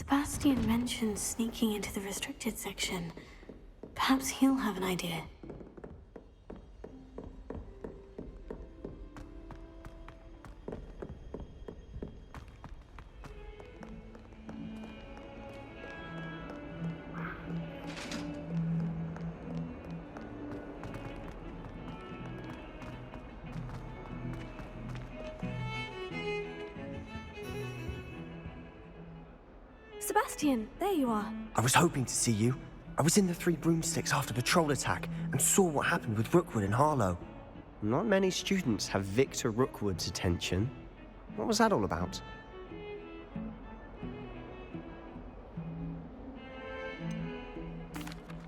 Sebastian mentioned sneaking into the restricted section. Perhaps he'll have an idea. Sebastian, there you are. I was hoping to see you. I was in the Three Broomsticks after the troll attack and saw what happened with Rookwood and Harlow. Not many students have Victor Rookwood's attention. What was that all about?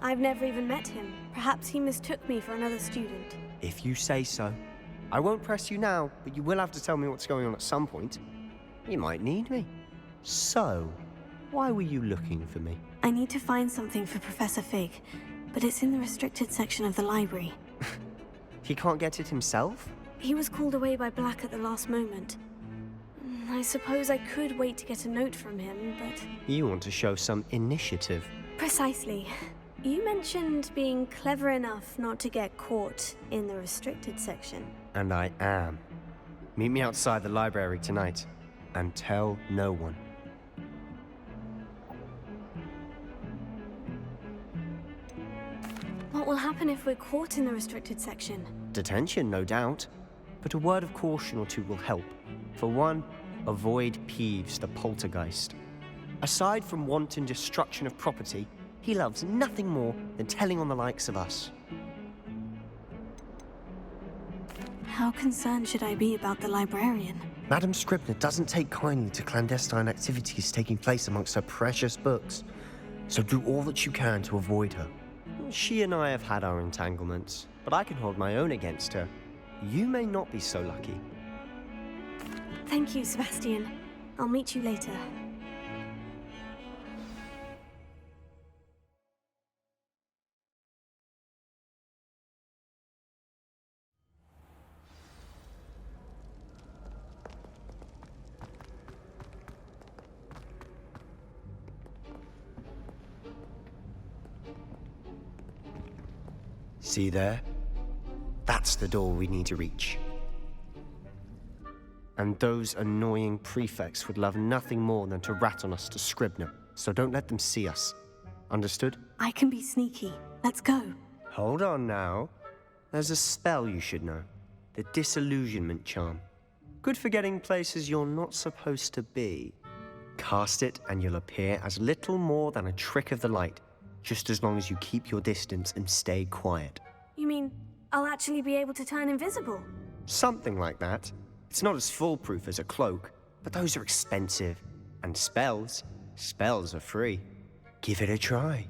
I've never even met him. Perhaps he mistook me for another student. If you say so. I won't press you now, but you will have to tell me what's going on at some point. You might need me. So, why were you looking for me? I need to find something for Professor Fig, but it's in the restricted section of the library. He can't get it himself? He was called away by Black at the last moment. I suppose I could wait to get a note from him, but... You want to show some initiative. Precisely. You mentioned being clever enough not to get caught in the restricted section. And I am. Meet me outside the library tonight, and tell no one. What will happen if we're caught in the restricted section? Detention, no doubt. But a word of caution or two will help. For one, avoid Peeves, the poltergeist. Aside from wanton destruction of property, he loves nothing more than telling on the likes of us. How concerned should I be about the librarian? Madam Scribner doesn't take kindly to clandestine activities taking place amongst her precious books. So do all that you can to avoid her. She and I have had our entanglements, but I can hold my own against her. You may not be so lucky. Thank you, Sebastian. I'll meet you later. See there? That's the door we need to reach. And those annoying prefects would love nothing more than to rat on us to Scribner, so don't let them see us. Understood? I can be sneaky. Let's go. Hold on now. There's a spell you should know. The Disillusionment Charm. Good for getting places you're not supposed to be. Cast it and you'll appear as little more than a trick of the light, just as long as you keep your distance and stay quiet. You mean I'll actually be able to turn invisible? Something like that. It's not as foolproof as a cloak, but those are expensive. And spells are free. Give it a try.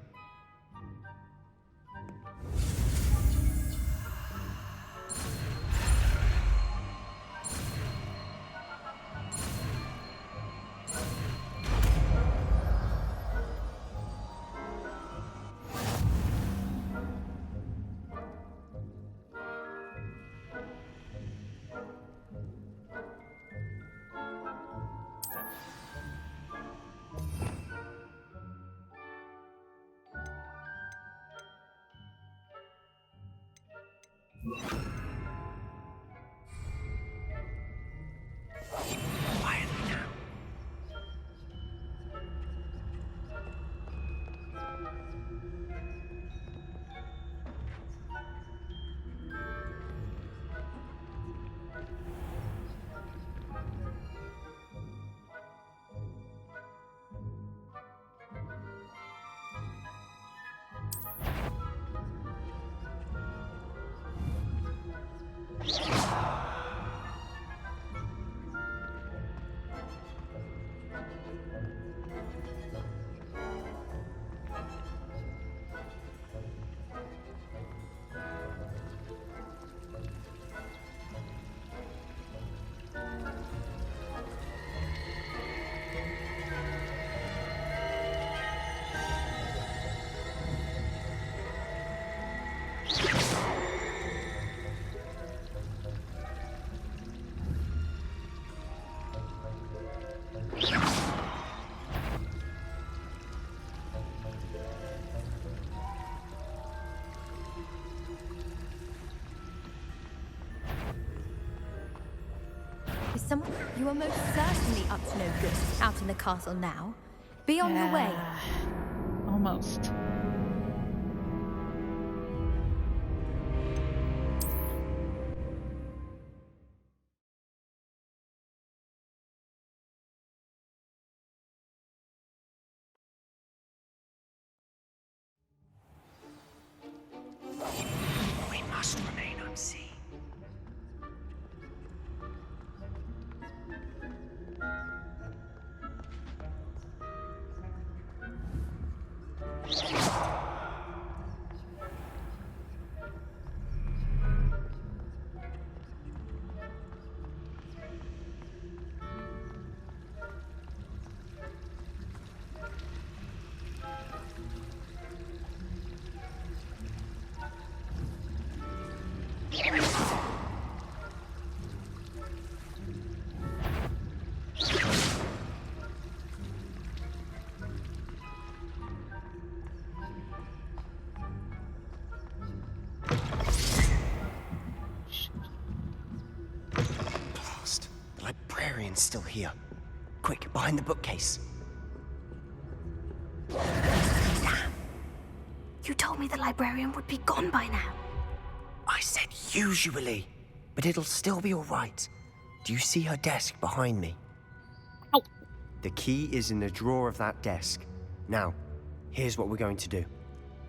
Is someone... You are most certainly up to no good out in the castle now. Be on your way. Almost. We must remain unseen. Blast. The librarian's still here. Quick, behind the bookcase. You told me the librarian would be gone by now. I said usually, but it'll still be all right. Do you see her desk behind me? Ow. The key is in the drawer of that desk. Now, here's what we're going to do.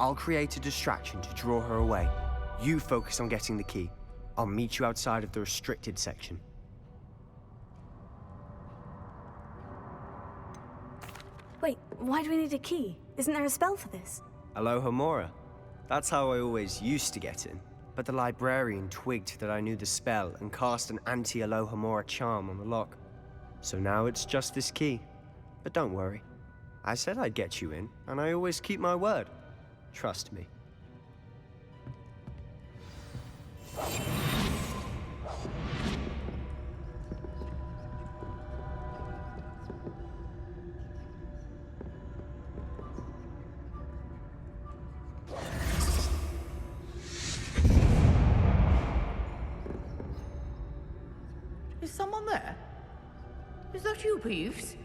I'll create a distraction to draw her away. You focus on getting the key. I'll meet you outside of the restricted section. Wait, why do we need a key? Isn't there a spell for this? Alohomora. That's how I always used to get in. But the librarian twigged that I knew the spell and cast an anti-Alohomora charm on the lock. So now it's just this key. But don't worry. I said I'd get you in, and I always keep my word. Trust me. Is someone there? Is that you, Peeves?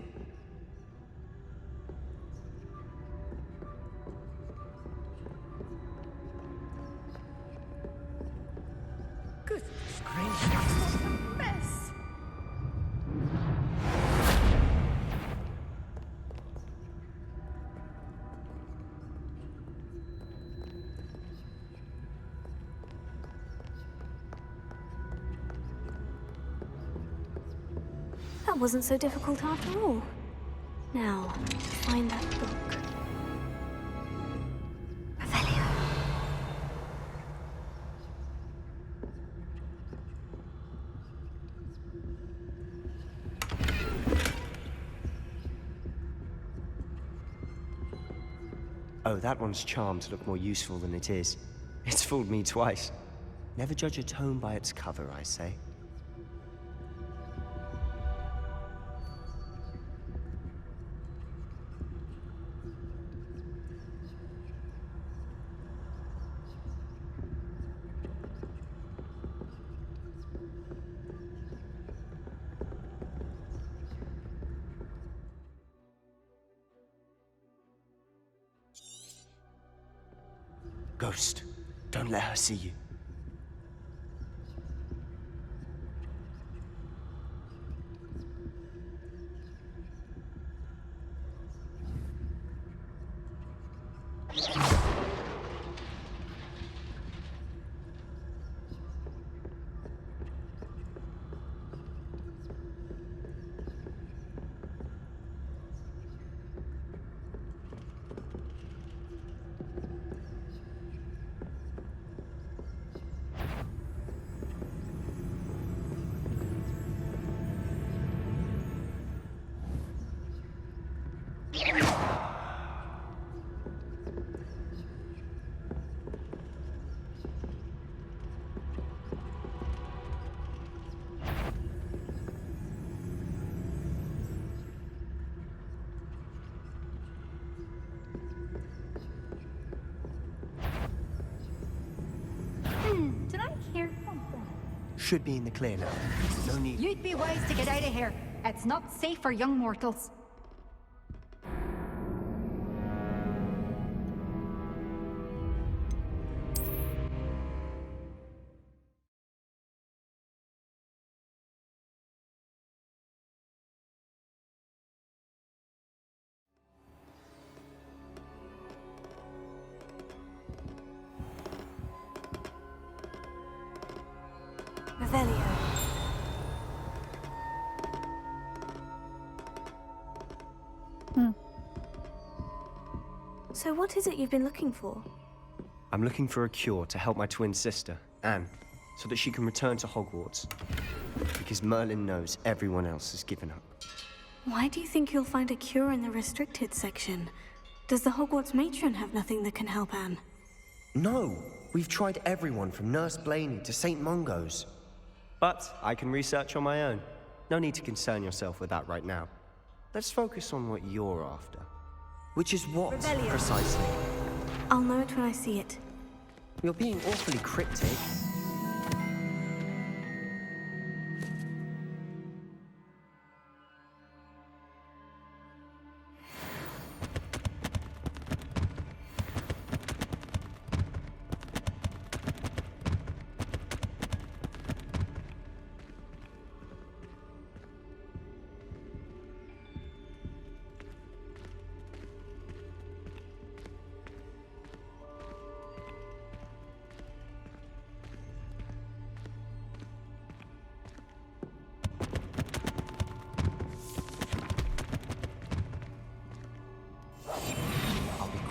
Goodness gracious, what a mess! That wasn't so difficult after all. Now, find that book. Revelio. Oh, that one's charmed to look more useful than it is. It's fooled me twice. Never judge a tome by its cover, I say. Ghost, don't let her see you. Did I hear something? Should be in the clear now. No need. You'd be wise to get out of here. It's not safe for young mortals. Revelio. So what is it you've been looking for? I'm looking for a cure to help my twin sister, Anne, so that she can return to Hogwarts. Because Merlin knows everyone else has given up. Why do you think you'll find a cure in the restricted section? Does the Hogwarts matron have nothing that can help Anne? No! We've tried everyone from Nurse Blaney to St. Mungo's. But I can research on my own. No need to concern yourself with that right now. Let's focus on what you're after. Which is what, Revelio. precisely? I'll know it when I see it. You're being awfully cryptic.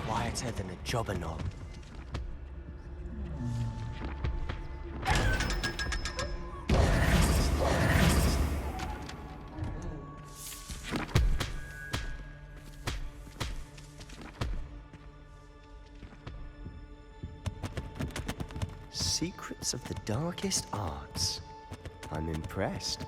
Quieter than a jobberknoll. Secrets of the darkest arts. I'm impressed.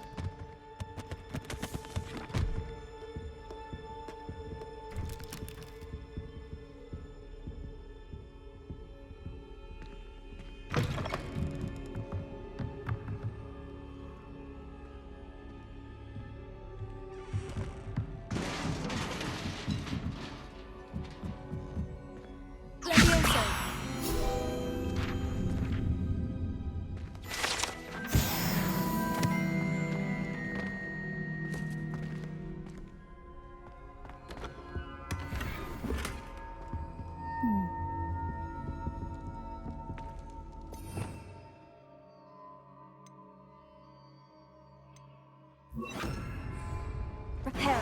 Repair.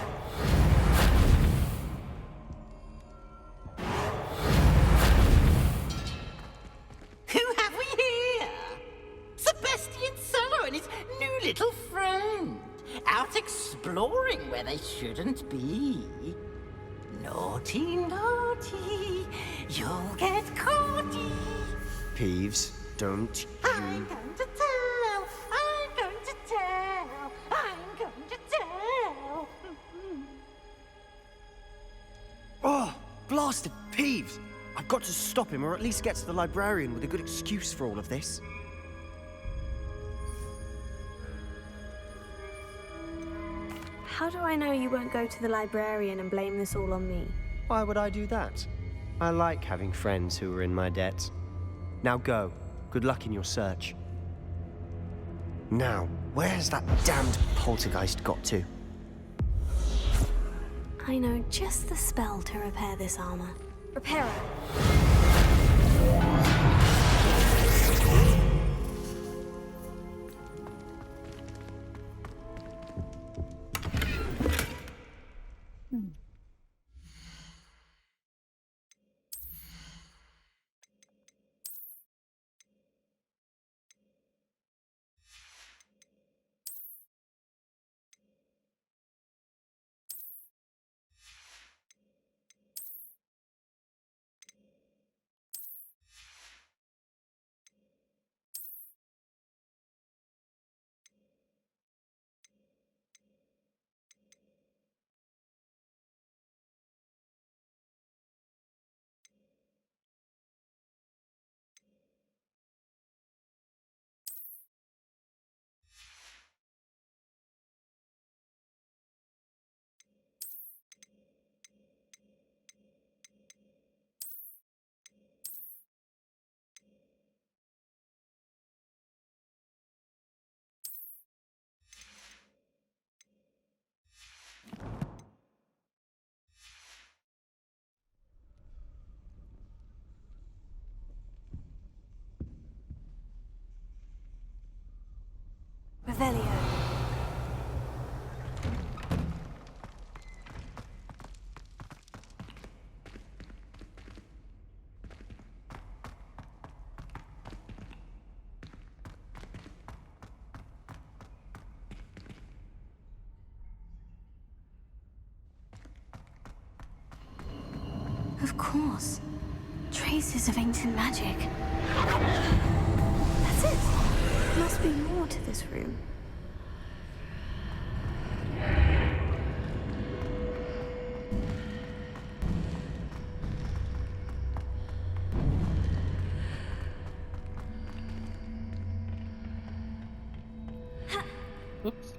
Who have we here? Sebastian Sallow and his new little friend. Out exploring where they shouldn't be. Naughty, naughty. You'll get caughty. Peeves, don't I'm you... going to tell. I'm going to tell. I'm going to tell. Oh, blasted Peeves! I've got to stop him, or at least get to the librarian with a good excuse for all of this. How do I know you won't go to the librarian and blame this all on me? Why would I do that? I like having friends who are in my debt. Now go. Good luck in your search. Now, where's that damned poltergeist got to? I know just the spell to repair this armor. Repair it. Revelio. Of course. Traces of ancient magic. That's it. Must be more to this room. Oops.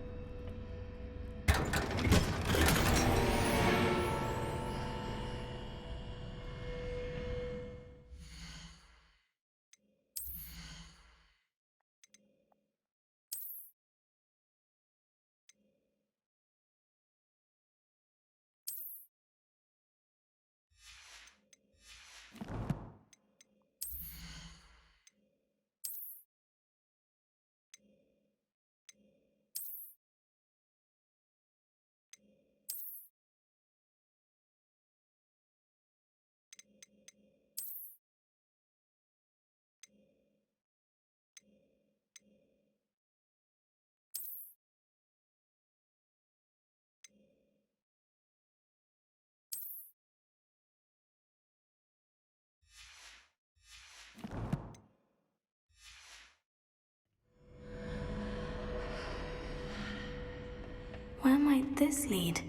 Where might this lead?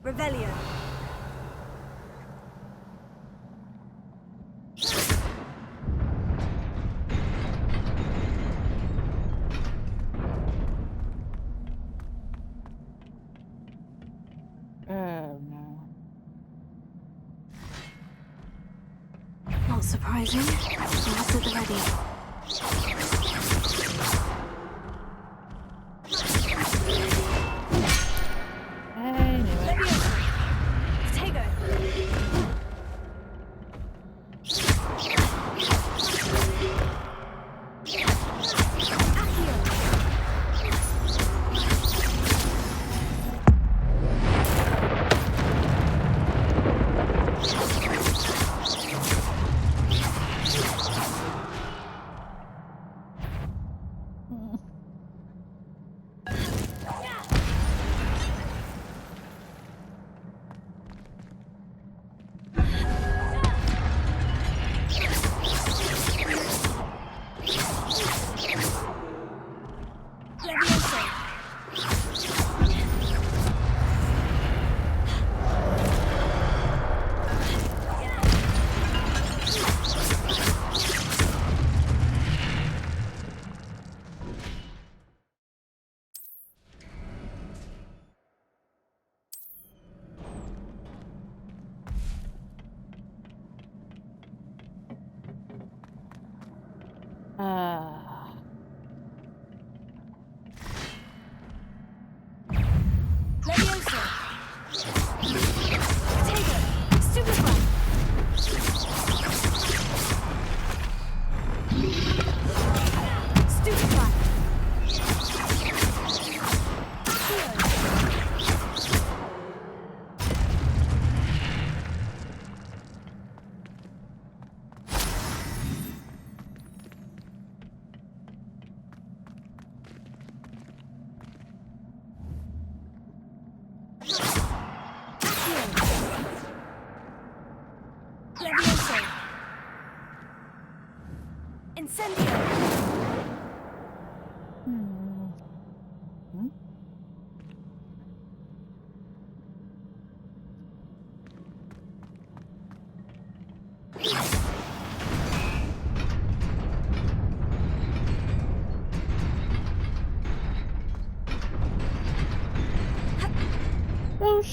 Revelio. No. Not surprising. Almost at the ready. I knew it. Tego.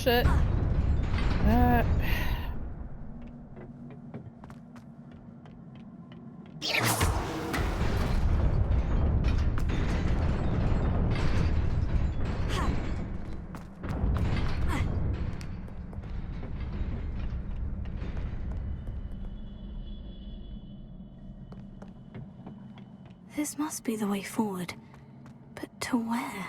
shit. This must be the way forward. But to where?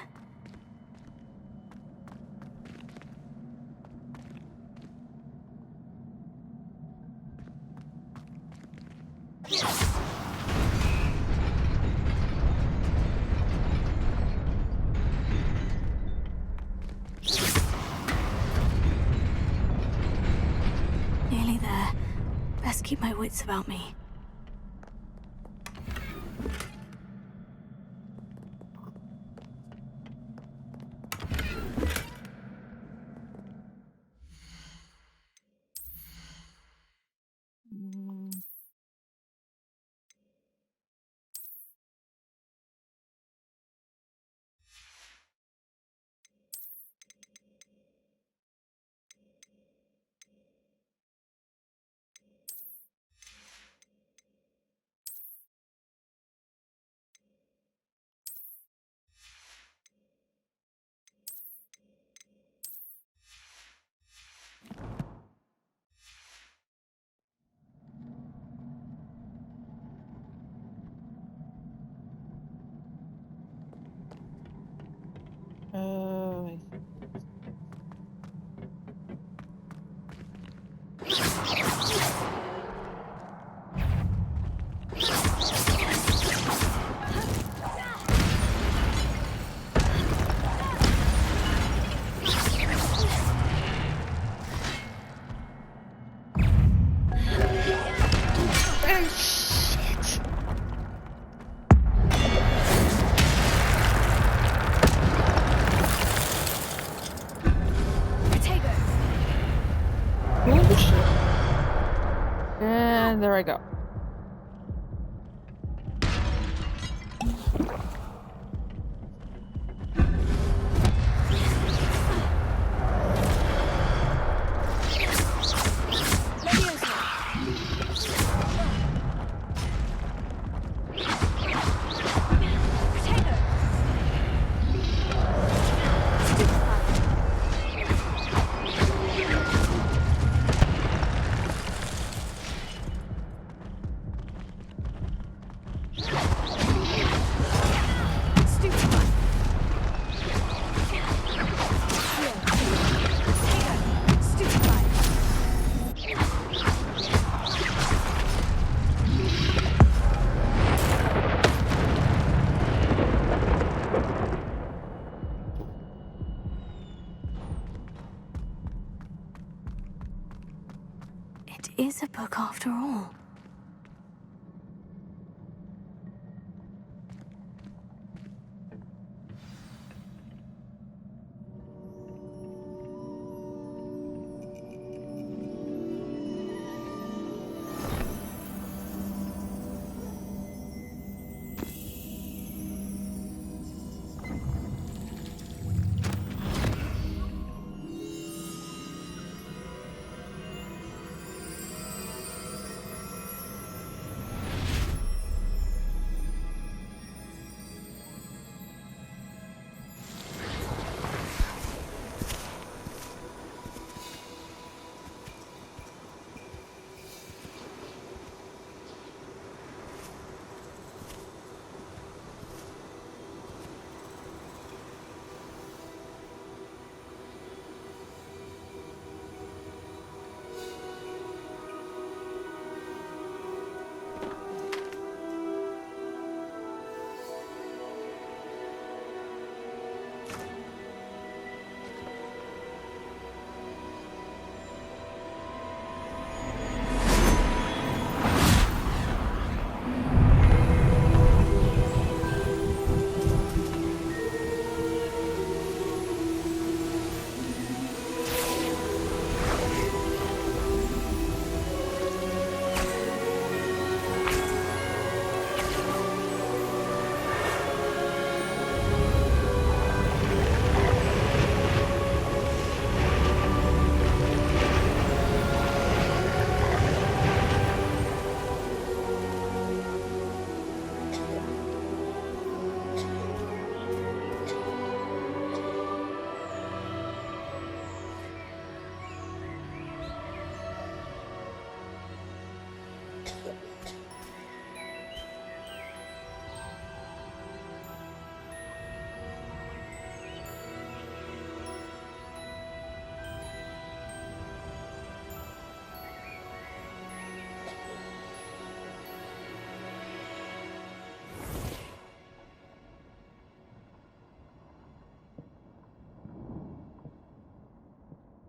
Nearly there. Best keep my wits about me. Oh. And there I go. It is a book after all.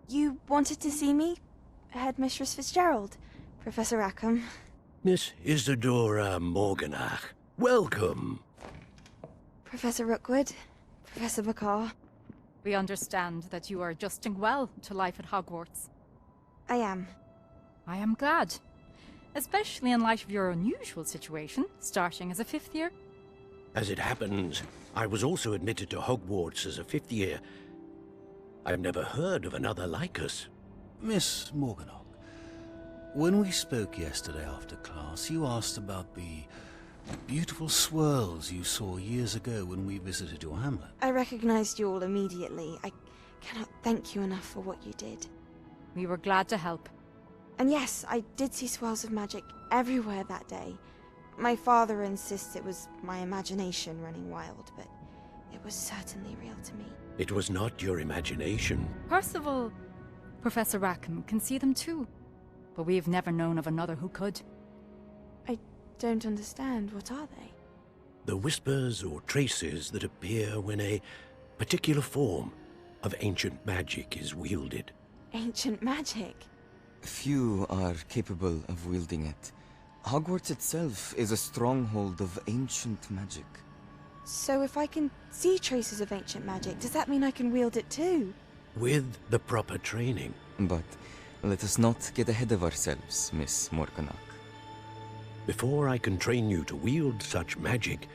You wanted to see me? Headmistress Fitzgerald, Professor Rackham. Miss Isadora Morganach, welcome. Professor Rookwood, Professor Macaw. We understand that you are adjusting well to life at Hogwarts. I am. I am glad. Especially in light of your unusual situation, starting as a 5th year. As it happens, I was also admitted to Hogwarts as a 5th year. I've never heard of another like us. Miss Morganach, when we spoke yesterday after class, you asked about the beautiful swirls you saw years ago when we visited your hamlet. I recognized you all immediately. I cannot thank you enough for what you did. We were glad to help. And yes, I did see swirls of magic everywhere that day. My father insists it was my imagination running wild, but it was certainly real to me. It was not your imagination. Percival, Professor Rackham can see them too. But we have never known of another who could. I don't understand. What are they? The whispers or traces that appear when a particular form of ancient magic is wielded. Ancient magic? Few are capable of wielding it. Hogwarts itself is a stronghold of ancient magic. So if I can see traces of ancient magic, does that mean I can wield it too? With the proper training. But let us not get ahead of ourselves, Miss Morganach. Before I can train you to wield such magic,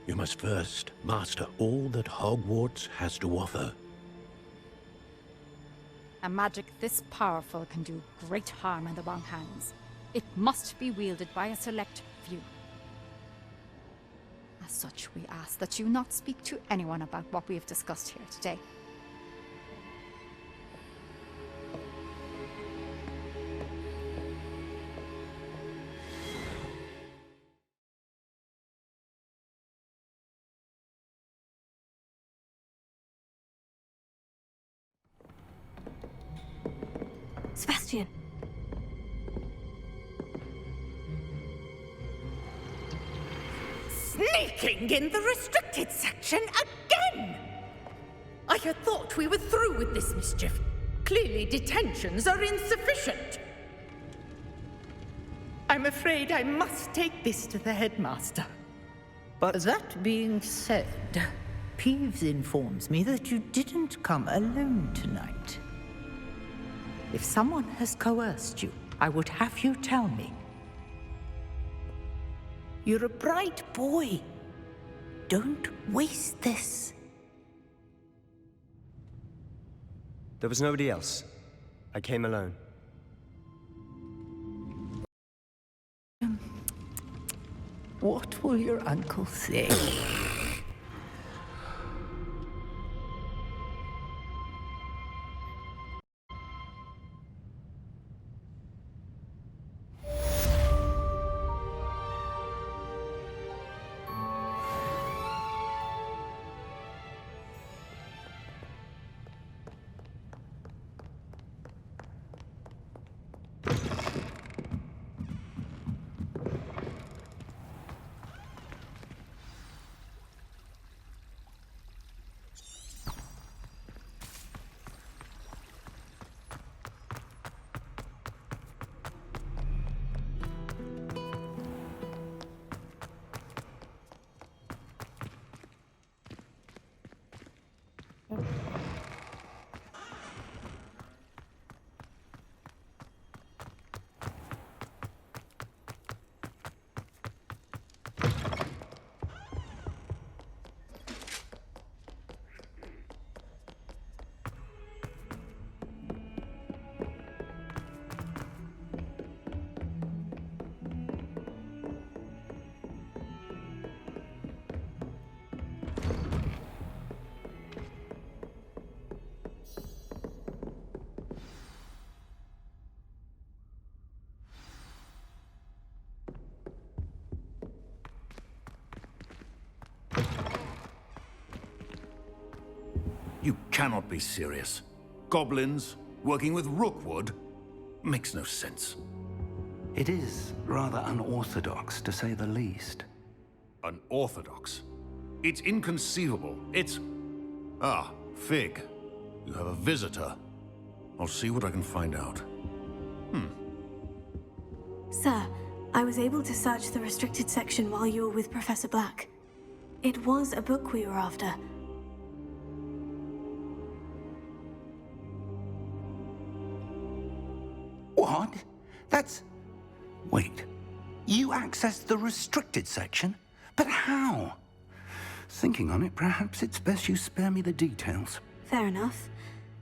you must first master all that Hogwarts has to offer. A magic this powerful can do great harm in the wrong hands. It must be wielded by a select few. As such, we ask that you not speak to anyone about what we have discussed here today. Sebastian. Sneaking in the restricted section again! I had thought we were through with this mischief. Clearly detentions are insufficient. I'm afraid I must take this to the headmaster. But That being said, Peeves informs me that you didn't come alone tonight. If someone has coerced you, I would have you tell me. You're a bright boy. Don't waste this. there was nobody else. I came alone. What will your uncle say? You cannot be serious. Goblins working with Rookwood makes no sense. It is rather unorthodox, to say the least. Unorthodox? It's inconceivable. It's... Ah, Fig. You have a visitor. I'll see what I can find out. Sir, I was able to search the restricted section while you were with Professor Black. It was a book we were after. What? That's... Wait. You accessed the restricted section? But how? Thinking on it, perhaps it's best you spare me the details. Fair enough.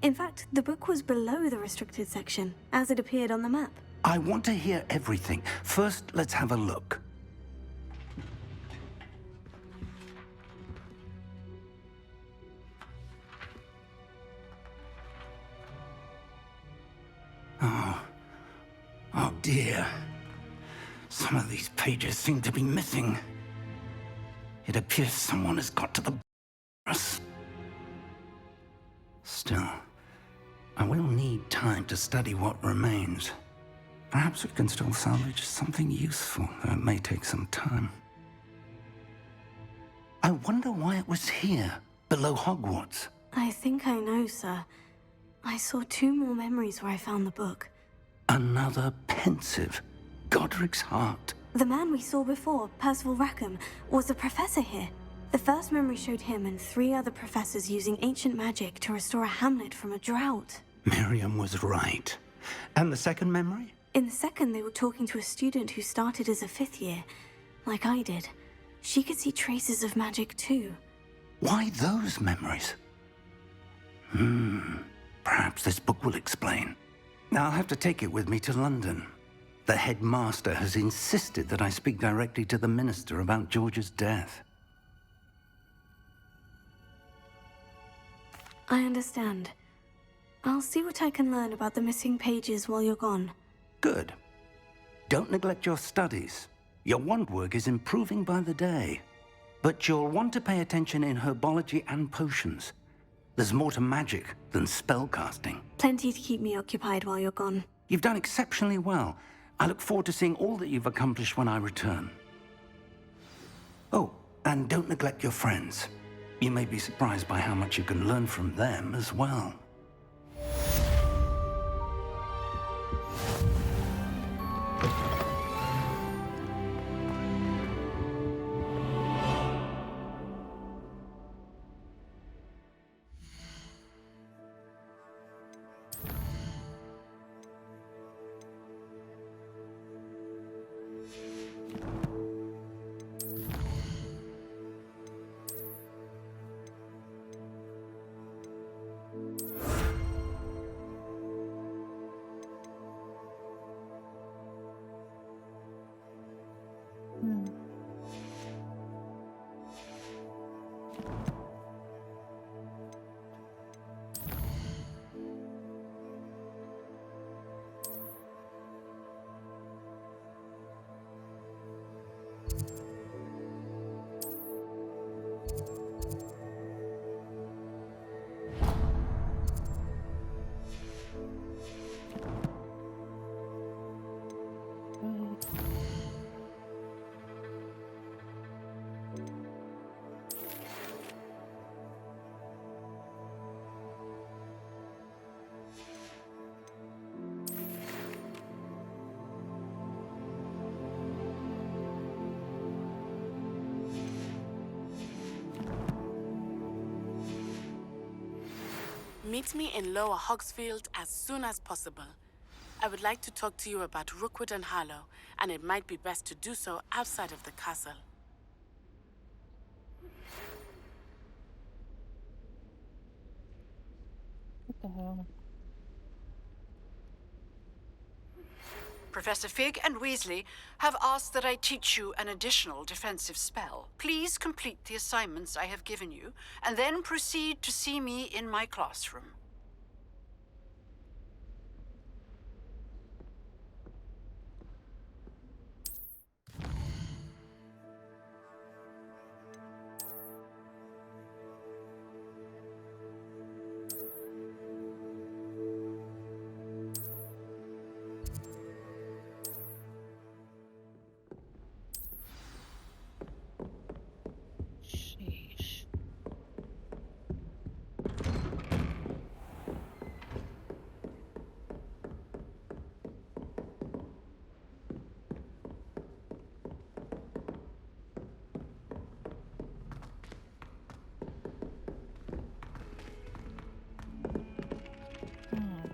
In fact, the book was below the restricted section, as it appeared on the map. I want to hear everything. First, let's have a look. Oh dear. Some of these pages seem to be missing. It appears someone has got to the us. Still, I will need time to study what remains. Perhaps we can still salvage something useful, though it may take some time. I wonder why it was here, below Hogwarts. I think I know, sir. I saw 2 more memories where I found the book. Another pensive. Godric's heart. The man we saw before, Percival Rackham, was a professor here. The first memory showed him and 3 other professors using ancient magic to restore a hamlet from a drought. Miriam was right. And the second memory? In the second, they were talking to a student who started as a 5th year, like I did. She could see traces of magic too. Why those memories? Perhaps this book will explain. Now I'll have to take it with me to London. The headmaster has insisted that I speak directly to the minister about George's death. I understand. I'll see what I can learn about the missing pages while you're gone. Good. Don't neglect your studies. Your wand work is improving by the day. But you'll want to pay attention in herbology and potions. There's more to magic than spellcasting. Plenty to keep me occupied while you're gone. You've done exceptionally well. I look forward to seeing all that you've accomplished when I return. Oh, and don't neglect your friends. You may be surprised by how much you can learn from them as well. Meet me in Lower Hogsfield as soon as possible. I would like to talk to you about Rookwood and Harlow, and it might be best to do so outside of the castle. What the hell? Professor Fig and Weasley have asked that I teach you an additional defensive spell. Please complete the assignments I have given you, and then proceed to see me in my classroom.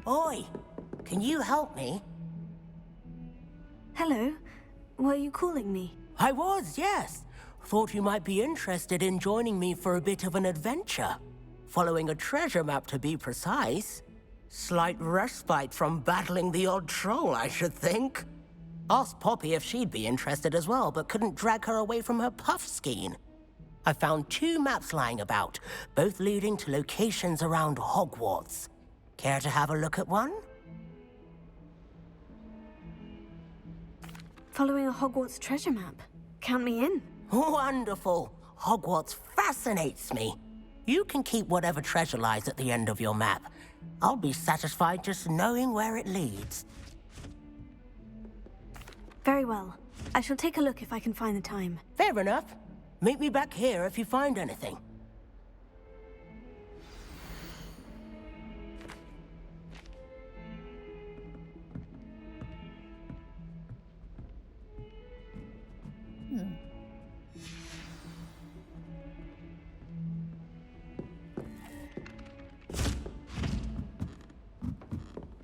Oi, can you help me? Hello. Were you calling me? I was, yes. Thought you might be interested in joining me for a bit of an adventure. Following a treasure map, to be precise. Slight respite from battling the odd troll, I should think. Asked Poppy if she'd be interested as well, but couldn't drag her away from her puff skein. I found 2 maps lying about, both leading to locations around Hogwarts. Care to have a look at one? Following a Hogwarts treasure map. Count me in. Wonderful. Hogwarts fascinates me. You can keep whatever treasure lies at the end of your map. I'll be satisfied just knowing where it leads. Very well. I shall take a look if I can find the time. Fair enough. Meet me back here if you find anything.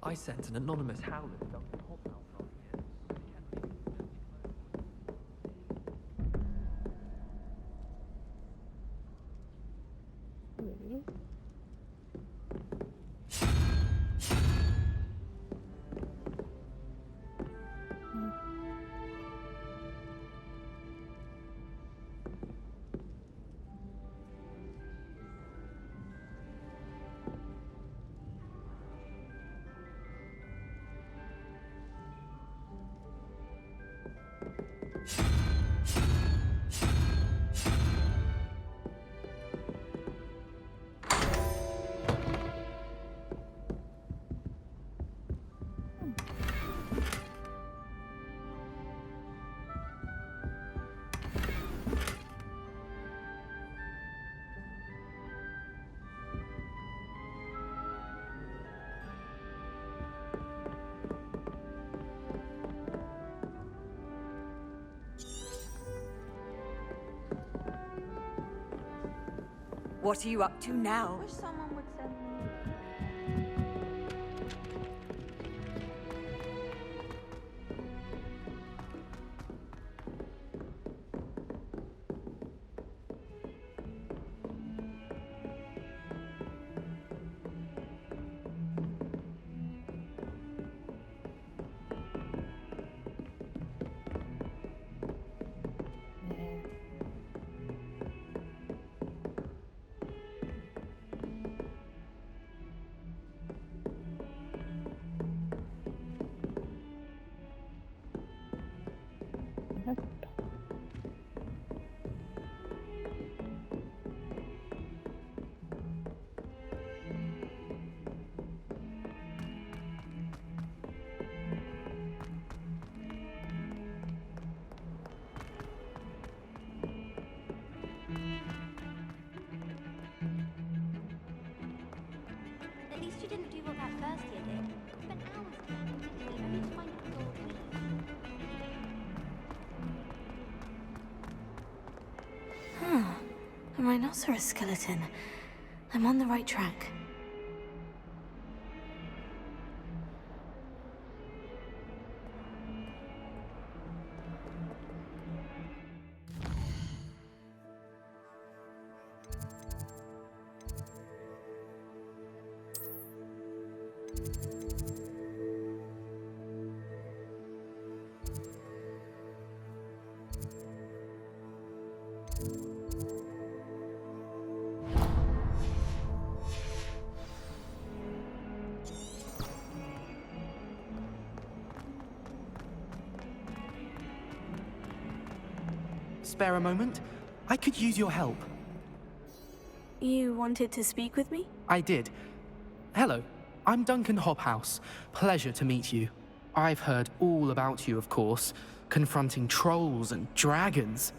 I sent an anonymous howler to Duncan Hothouse last year. What are you up to now? I wish someone would send me. At least you didn't do what that first year did. Spent hours collecting only to find a gold key. A rhinoceros skeleton. I'm on the right track. Spare a moment? I could use your help. You wanted to speak with me? I did. Hello, I'm Duncan Hobhouse. Pleasure to meet you. I've heard all about you, of course, confronting trolls and dragons.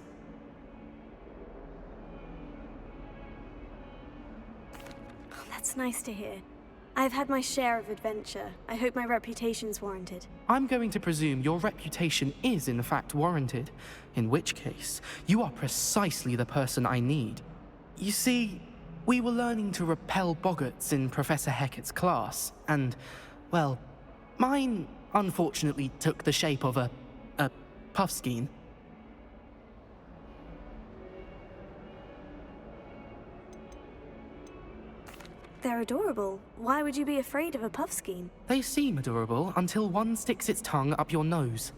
That's nice to hear. I've had my share of adventure. I hope my reputation's warranted. I'm going to presume your reputation is in fact warranted, in which case, you are precisely the person I need. You see, we were learning to repel boggarts in Professor Hecat's class, and Well, mine unfortunately took the shape of a puffskein. They're adorable. Why would you be afraid of a puffskein? They seem adorable until one sticks its tongue up your nose.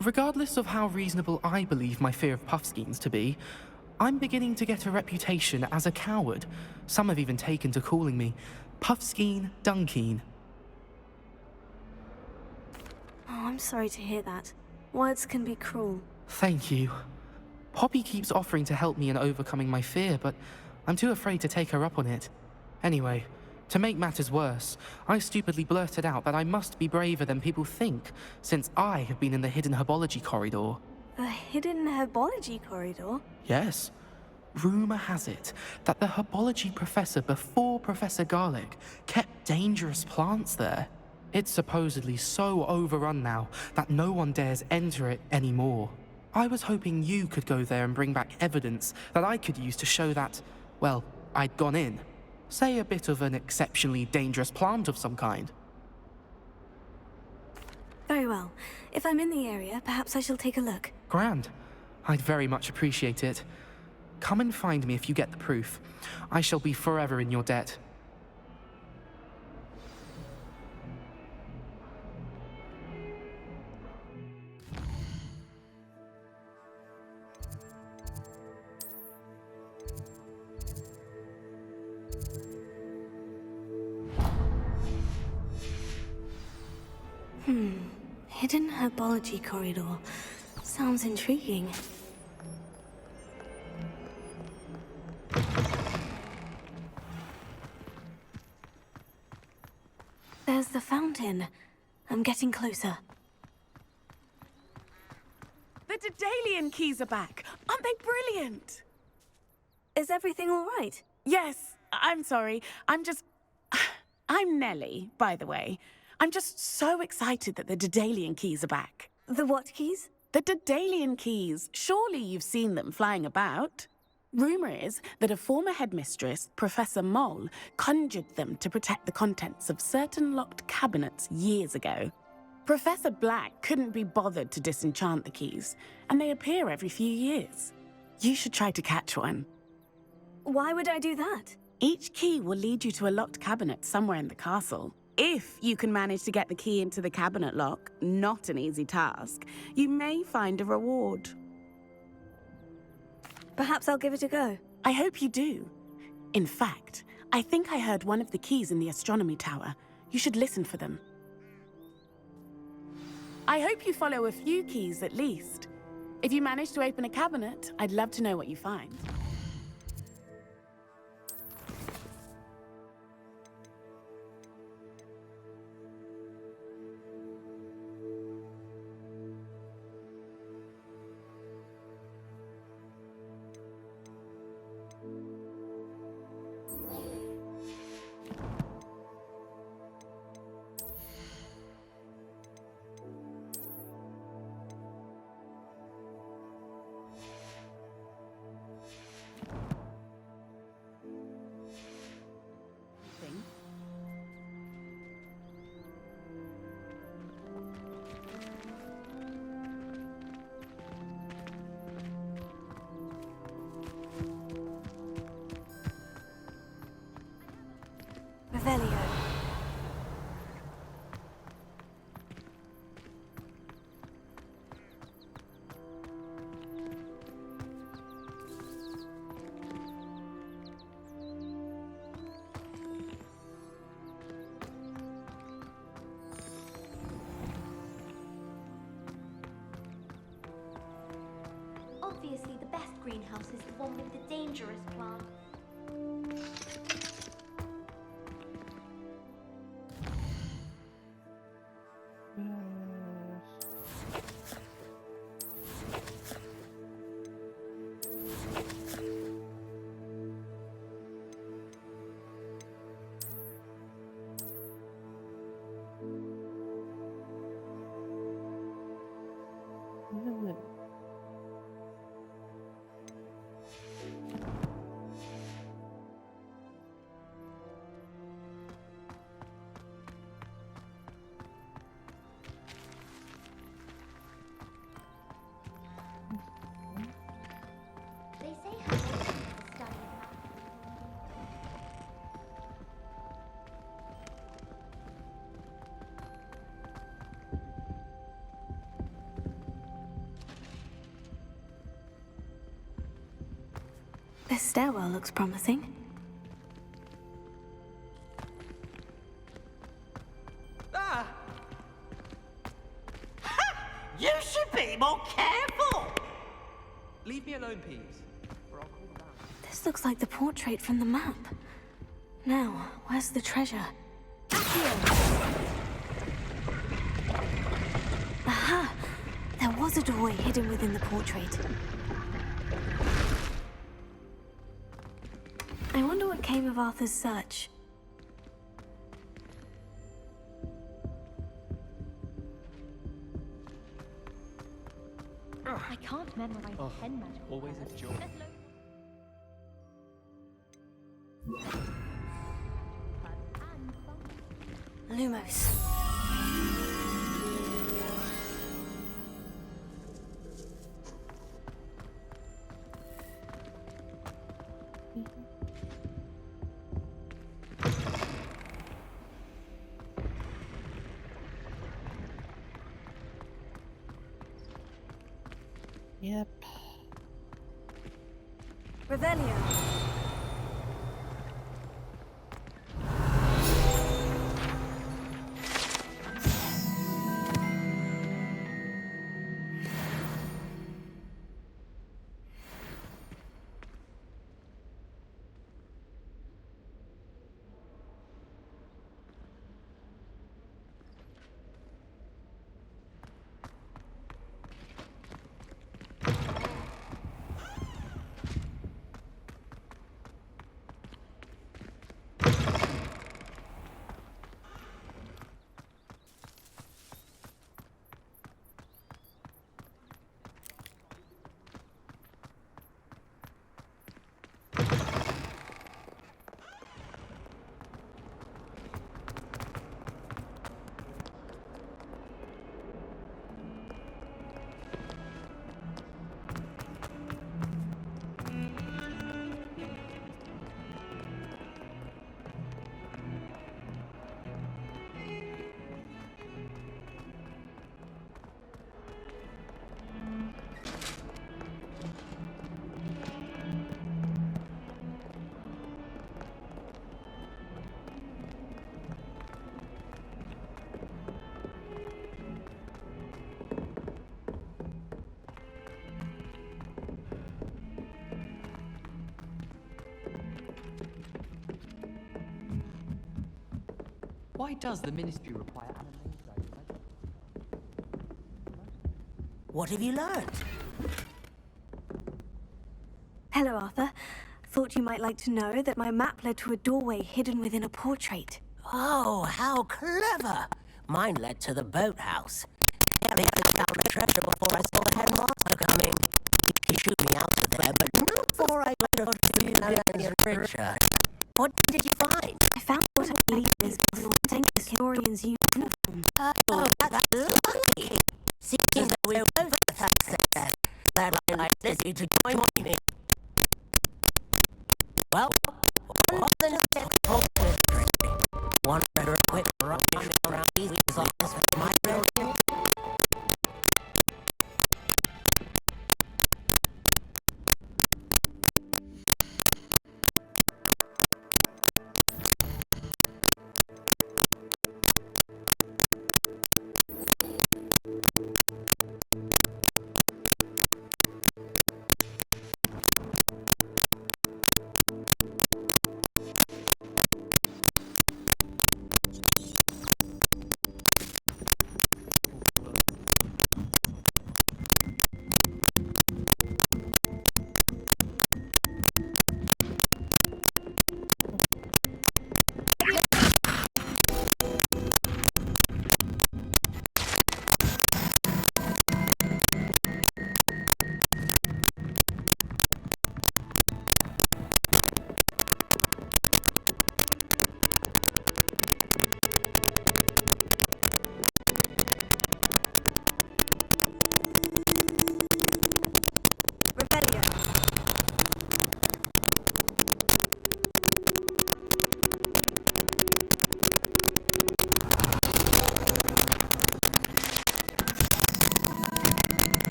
Regardless of how reasonable I believe my fear of puffskeins to be, I'm beginning to get a reputation as a coward. Some have even taken to calling me Puffskein Dunkeen. Oh, I'm sorry to hear that. Words can be cruel. Thank you. Poppy keeps offering to help me in overcoming my fear, but I'm too afraid to take her up on it. Anyway, to make matters worse, I stupidly blurted out that I must be braver than people think, since I have been in the hidden herbology corridor. The hidden herbology corridor? Yes. Rumour has it that the herbology professor before Professor Garlic kept dangerous plants there. It's supposedly so overrun now that no one dares enter it anymore. I was hoping you could go there and bring back evidence that I could use to show that, well, I'd gone in. Say a bit of an exceptionally dangerous plant of some kind. Very well. If I'm in the area, perhaps I shall take a look. Grand. I'd very much appreciate it. Come and find me if you get the proof. I shall be forever in your debt. Hidden herbology corridor. Sounds intriguing. There's the fountain. I'm getting closer. The Daedalian keys are back. Aren't they brilliant? Is everything all right? Yes, I'm sorry. I'm Nellie, by the way. I'm just so excited that the Daedalian keys are back. The what keys? The Daedalian keys. Surely you've seen them flying about. Rumour is that a former headmistress, Professor Moll, conjured them to protect the contents of certain locked cabinets years ago. Professor Black couldn't be bothered to disenchant the keys, and they appear every few years. You should try to catch one. Why would I do that? Each key will lead you to a locked cabinet somewhere in the castle. If you can manage to get the key into the cabinet lock, not an easy task, you may find a reward. Perhaps I'll give it a go. I hope you do. In fact, I think I heard one of the keys in the astronomy tower. You should listen for them. I hope you follow a few keys at least. If you manage to open a cabinet, I'd love to know what you find. Revelio. Obviously, the best greenhouse is the one with the dangerous plants. This stairwell looks promising. Ah! You should be more careful! Leave me alone, Peeves, or I'll call them out. This looks like the portrait from the map. Now, where's the treasure? Aha! There was a doorway hidden within the portrait. I wonder what came of Arthur's search. I can't memorize pen magic. Always a joy. Lumos. Yep. Revelio. Why does the Ministry require animation? What have you learned? Hello, Arthur. Thought you might like to know that my map led to a doorway hidden within a portrait. Oh, how clever! Mine led to the boathouse. Nearly found the treasure before I saw the headmaster coming. He shooed me out of there, but not before I got a few treasure. What did you find? I found what I believe is the historian's uniform. Oh, that's lucky! Seems that we're both success. I'd like Lizzie to join me. Well, one of the mystery. One better equipped running around these office with my building.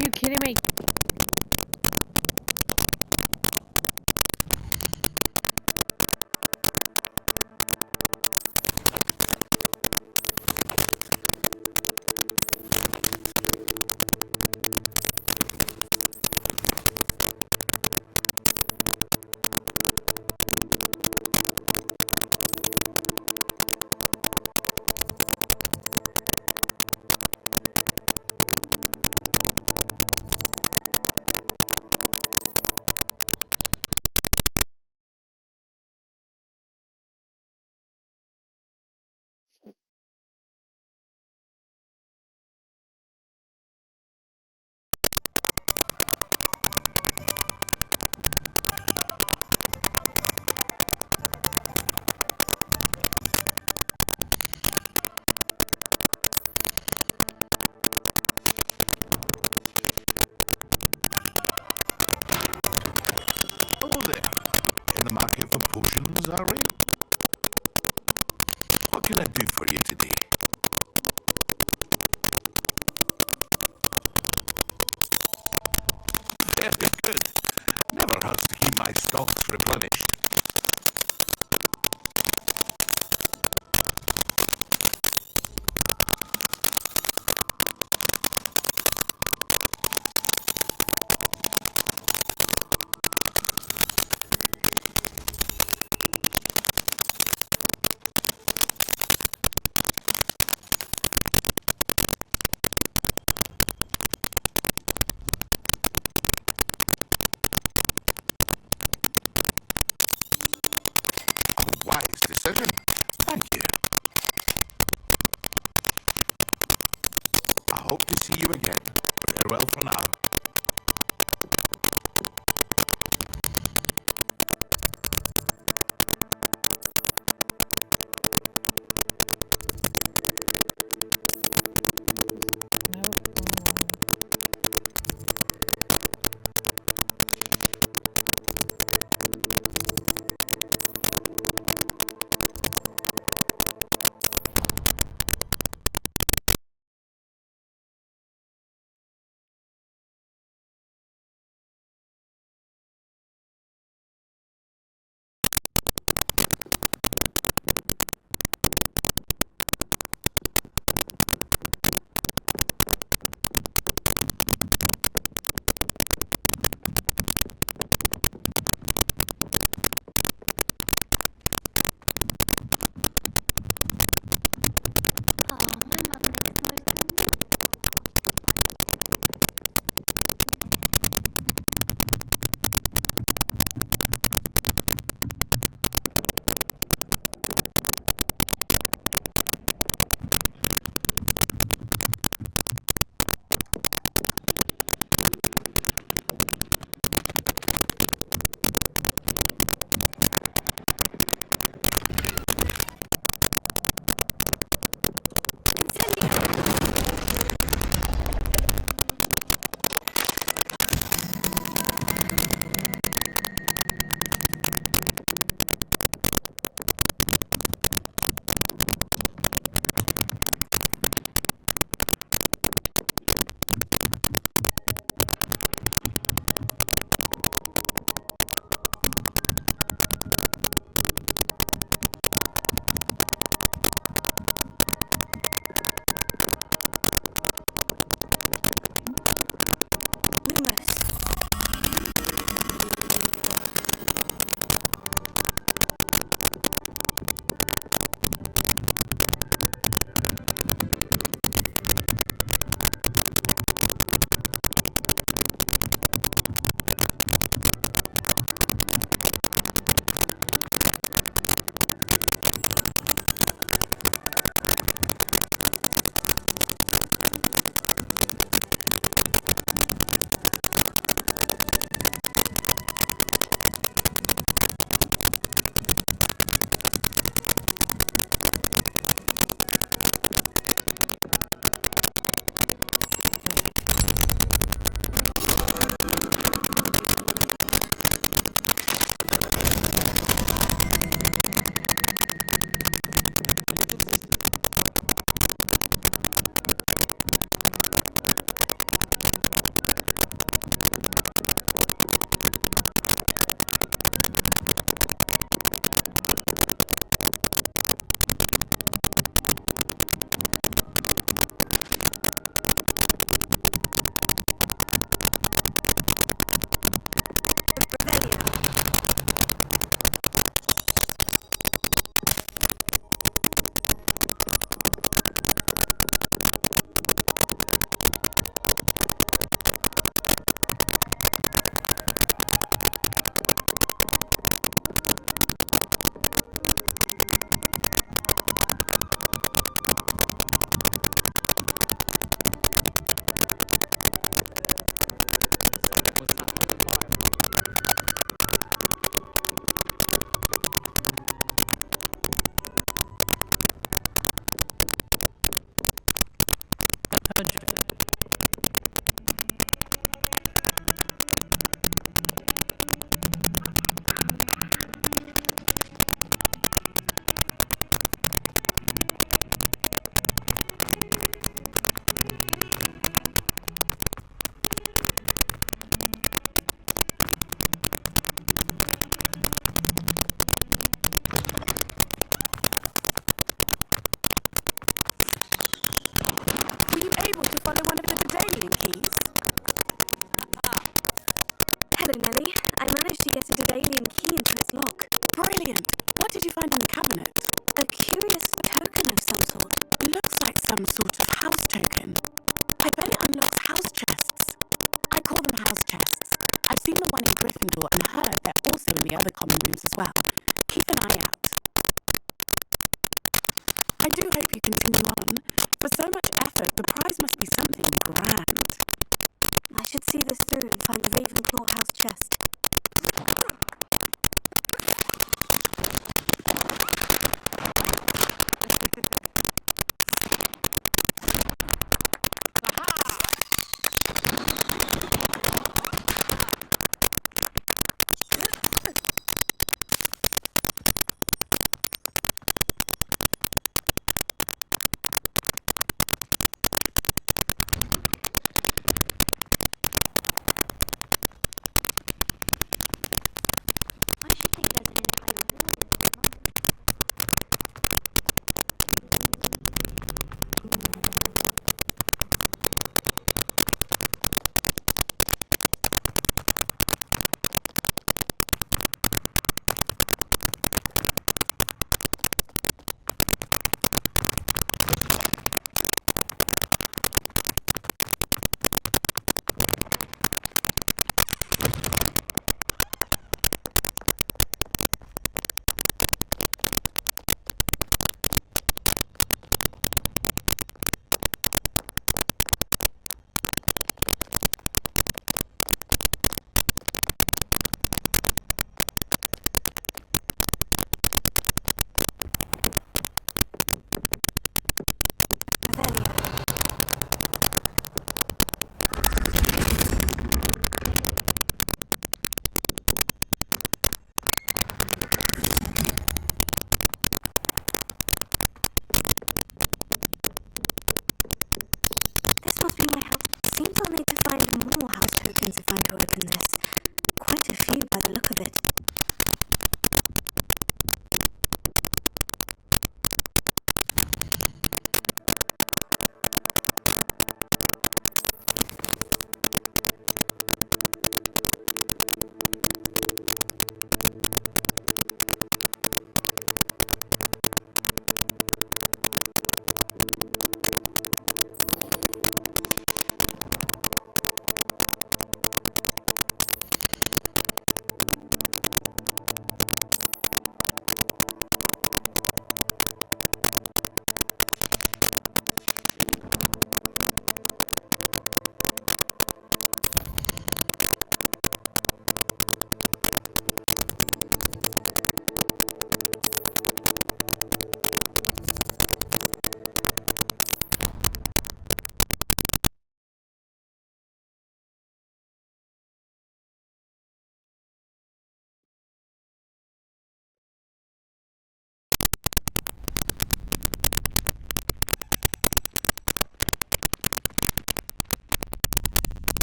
you kidding me? Hello there. In the market for potions, are we? What can I do for you today? Very good. Never hurts to keep my stocks replenished. Wise decision. Thank you. I hope to see you again. Farewell for now. get a Daedalian key into its lock. Brilliant! What did you find in the cabinet? A curious token of some sort. Looks like some sort of house token. I bet it unlocks house chests. I call them house chests. I've seen the one in Gryffindor and heard they're also in the other common rooms as well. Keep an eye out. I do hope you continue on. For so much effort, the prize must be something grand. I should see this through and find the Ravenclaw house chest.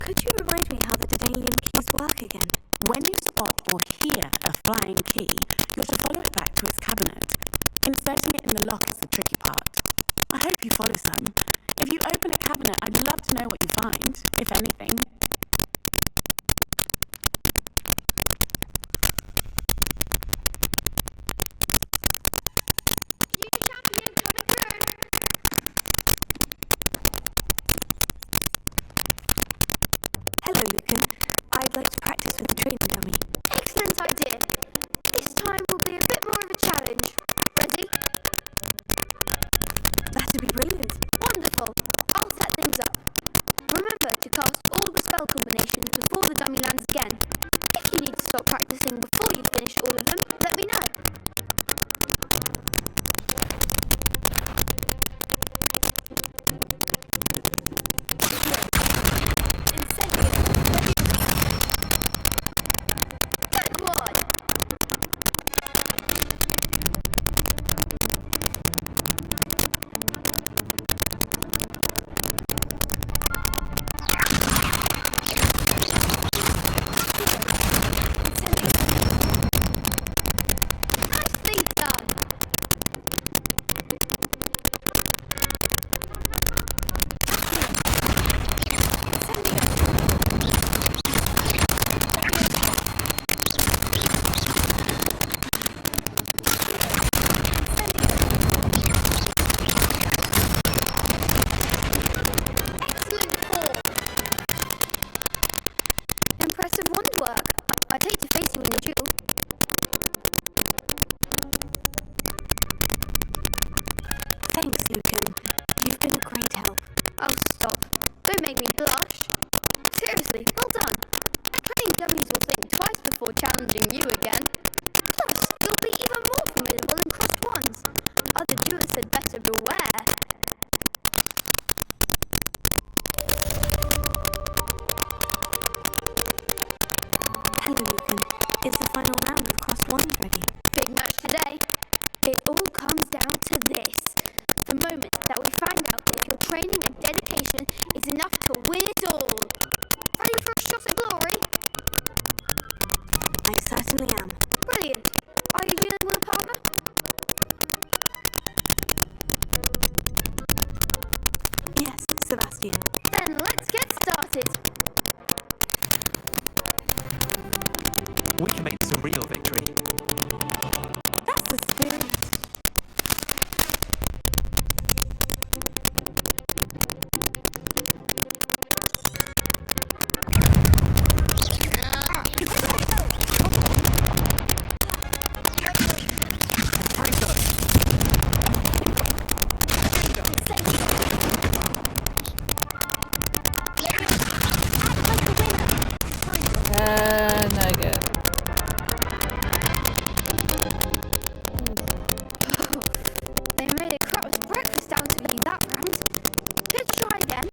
Could you remind me how the Daedalian keys work again? When you spot or hear a flying key, you're to follow it back to its cabinet. Inserting it in the lock is the tricky part. I hope you follow some. If you open a cabinet, I'd love to know what you find, if anything. Hello, Lucan. I'd like to practice with the training dummy. Excellent idea. This time will be a bit more of a challenge. Ready? That'd be brilliant. Wonderful. I'll set things up. Remember to cast all the spell combinations before the dummy lands again. If you need to stop practicing before you finish all of them, let me know. work. I'd hate to face you in a duel. Thanks, Lucan. You've been a great help. Oh, stop. Don't make me blush. Seriously, well done. Training dummies will think twice before challenging you again. Plus, you'll be even more formidable than crossed ones. Other duelists had better beware. Hello, Lucan. Is the final round of crossed ones ready? Big match today. It all comes down to this. The moment that we find out if your training and dedication is enough to win it all. Ready for a shot at glory? I certainly am. Brilliant. Are you dealing with a partner? Yes, Sebastian. Then let's get started. We can make this a real victory. That's the spirit. Nugget. They made a crow's breakfast out of you that round. Let's try again.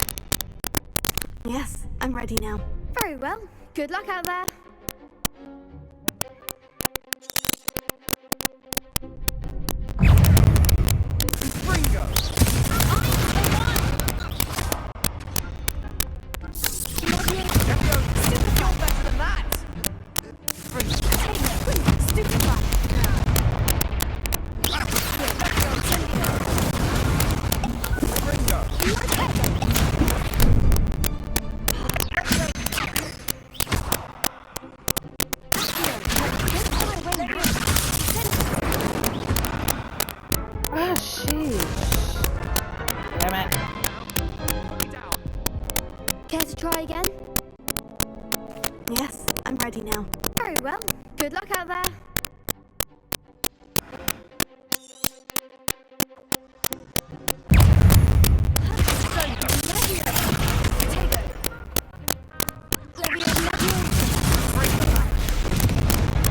Yes, I'm ready now. Very well. Good luck out there. Ah, sheesh. Damn it. Care to try again? Yes, I'm ready now. Very well. Good luck out there.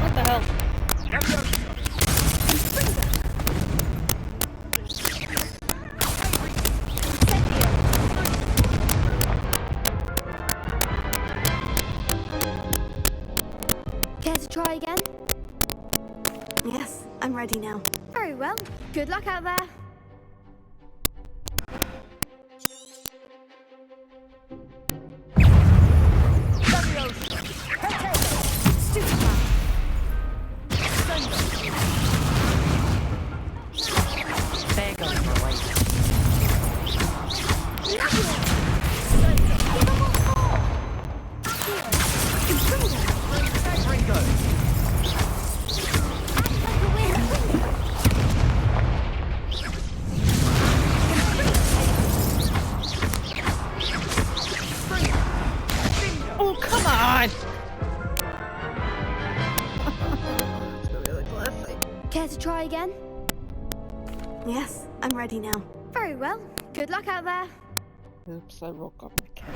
What the hell? Care to try again? Yes, I'm ready now. Very well. Good luck out there. There goes my way. Oh, come on! Care to try again? Yes, I'm ready now. Very well. Good luck out there. Oops, I woke up my cat.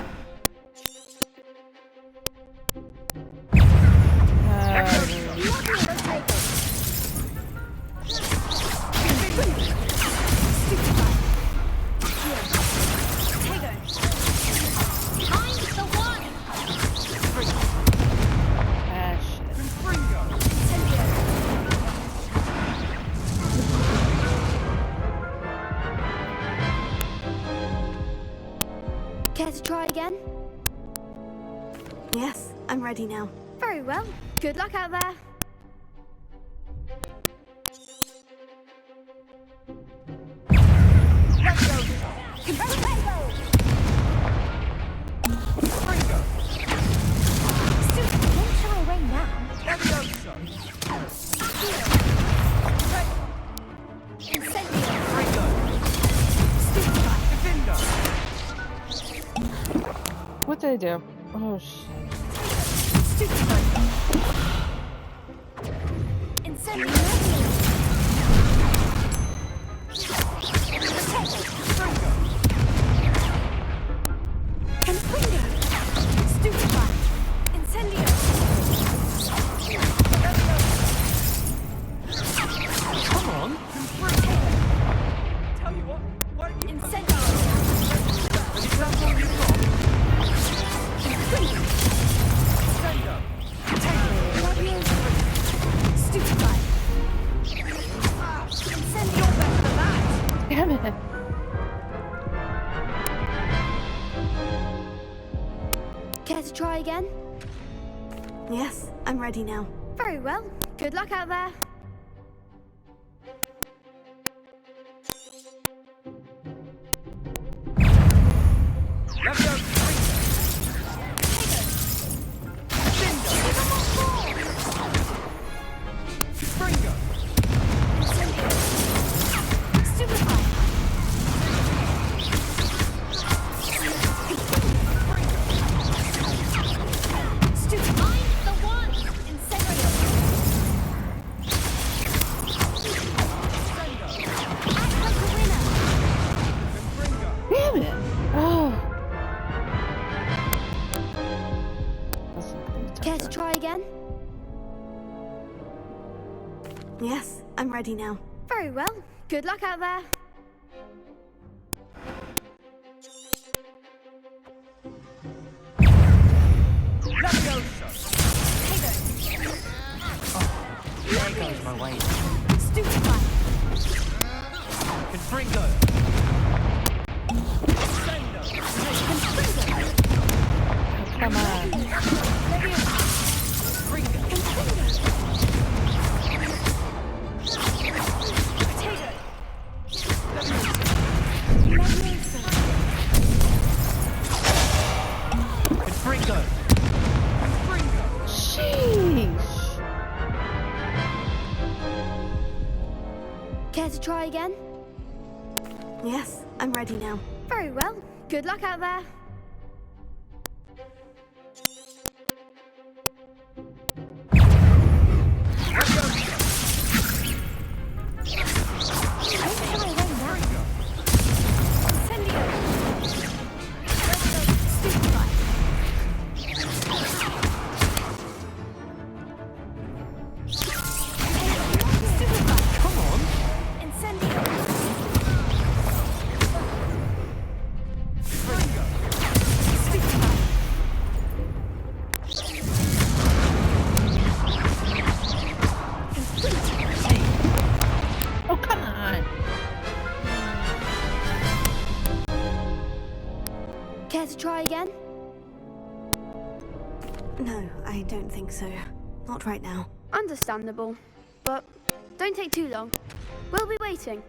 Care to try again? Yes, I'm ready now. Very well. Good luck out there. What did I do? Oh, shit. Care to try again? Yes, I'm ready now. Very well. Good luck out there. Care to try again? Yes, I'm ready now. Very well. Good luck out there. There goes my way. Stupefy. Confringo. Come on. Confringo. Sheesh. Care to try again? Yes, I'm ready now. Very well. Good luck out there. Oh, come on. Care to try again? No, I don't think so. Not right now. Understandable. But don't take too long. We'll be waiting.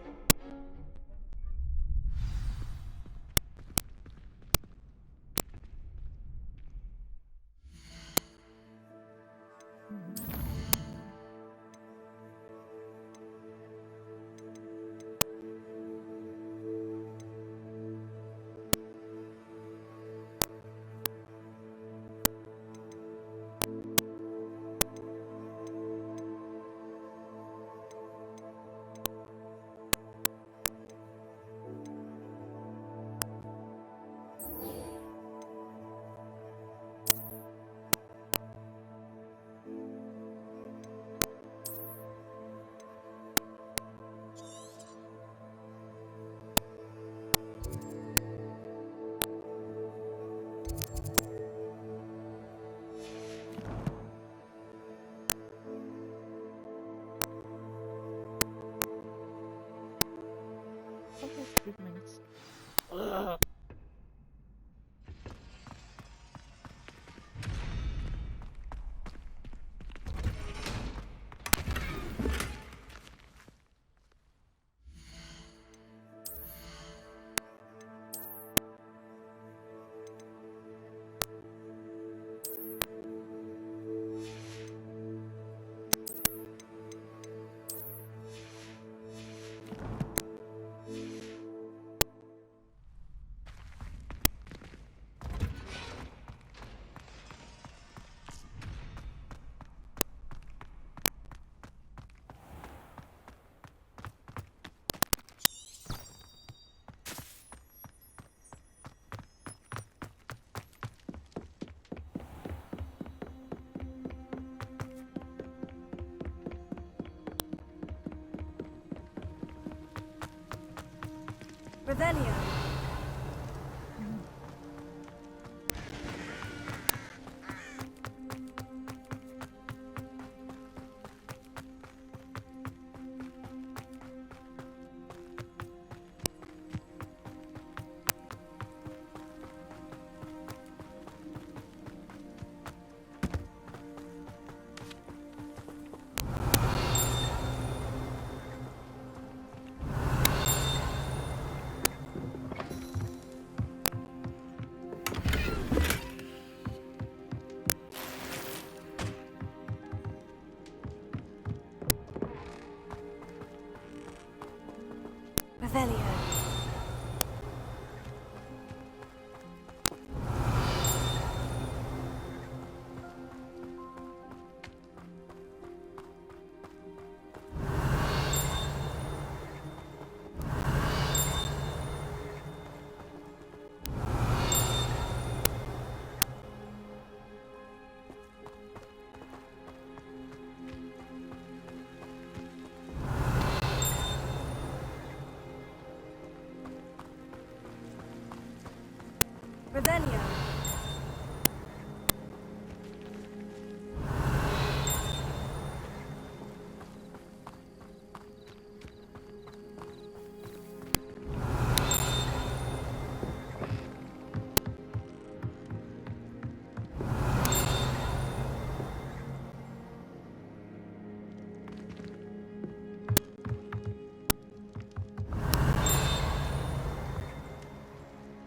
Revelio. Revelio. Revelio.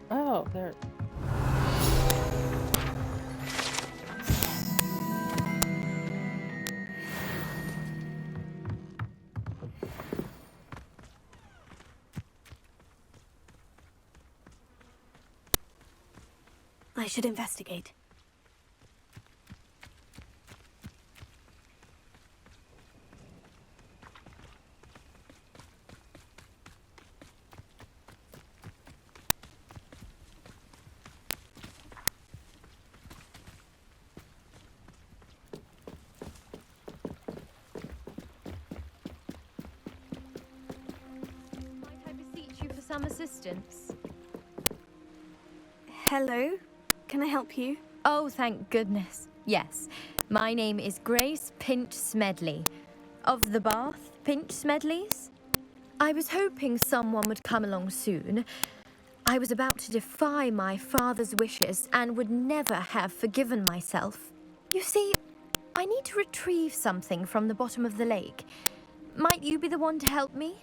Oh, there. I should investigate. Might I beseech you for some assistance? Hello? Can I help you? Oh, thank goodness. Yes. My name is Grace Pinch Smedley, of the Bath Pinch Smedleys. I was hoping someone would come along soon. I was about to defy my father's wishes and would never have forgiven myself. You see, I need to retrieve something from the bottom of the lake. Might you be the one to help me?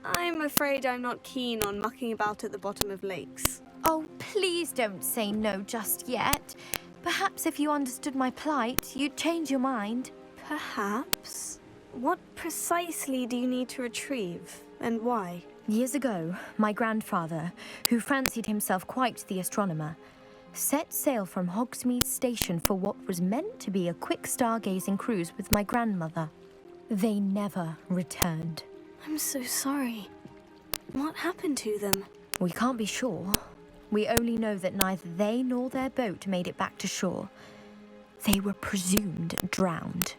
I'm afraid I'm not keen on mucking about at the bottom of lakes. Oh, please don't say no just yet. Perhaps if you understood my plight, you'd change your mind. Perhaps? What precisely do you need to retrieve, and why? Years ago, my grandfather, who fancied himself quite the astronomer, set sail from Hogsmeade Station for what was meant to be a quick stargazing cruise with my grandmother. They never returned. I'm so sorry. What happened to them? We can't be sure. We only know that neither they nor their boat made it back to shore. They were presumed drowned.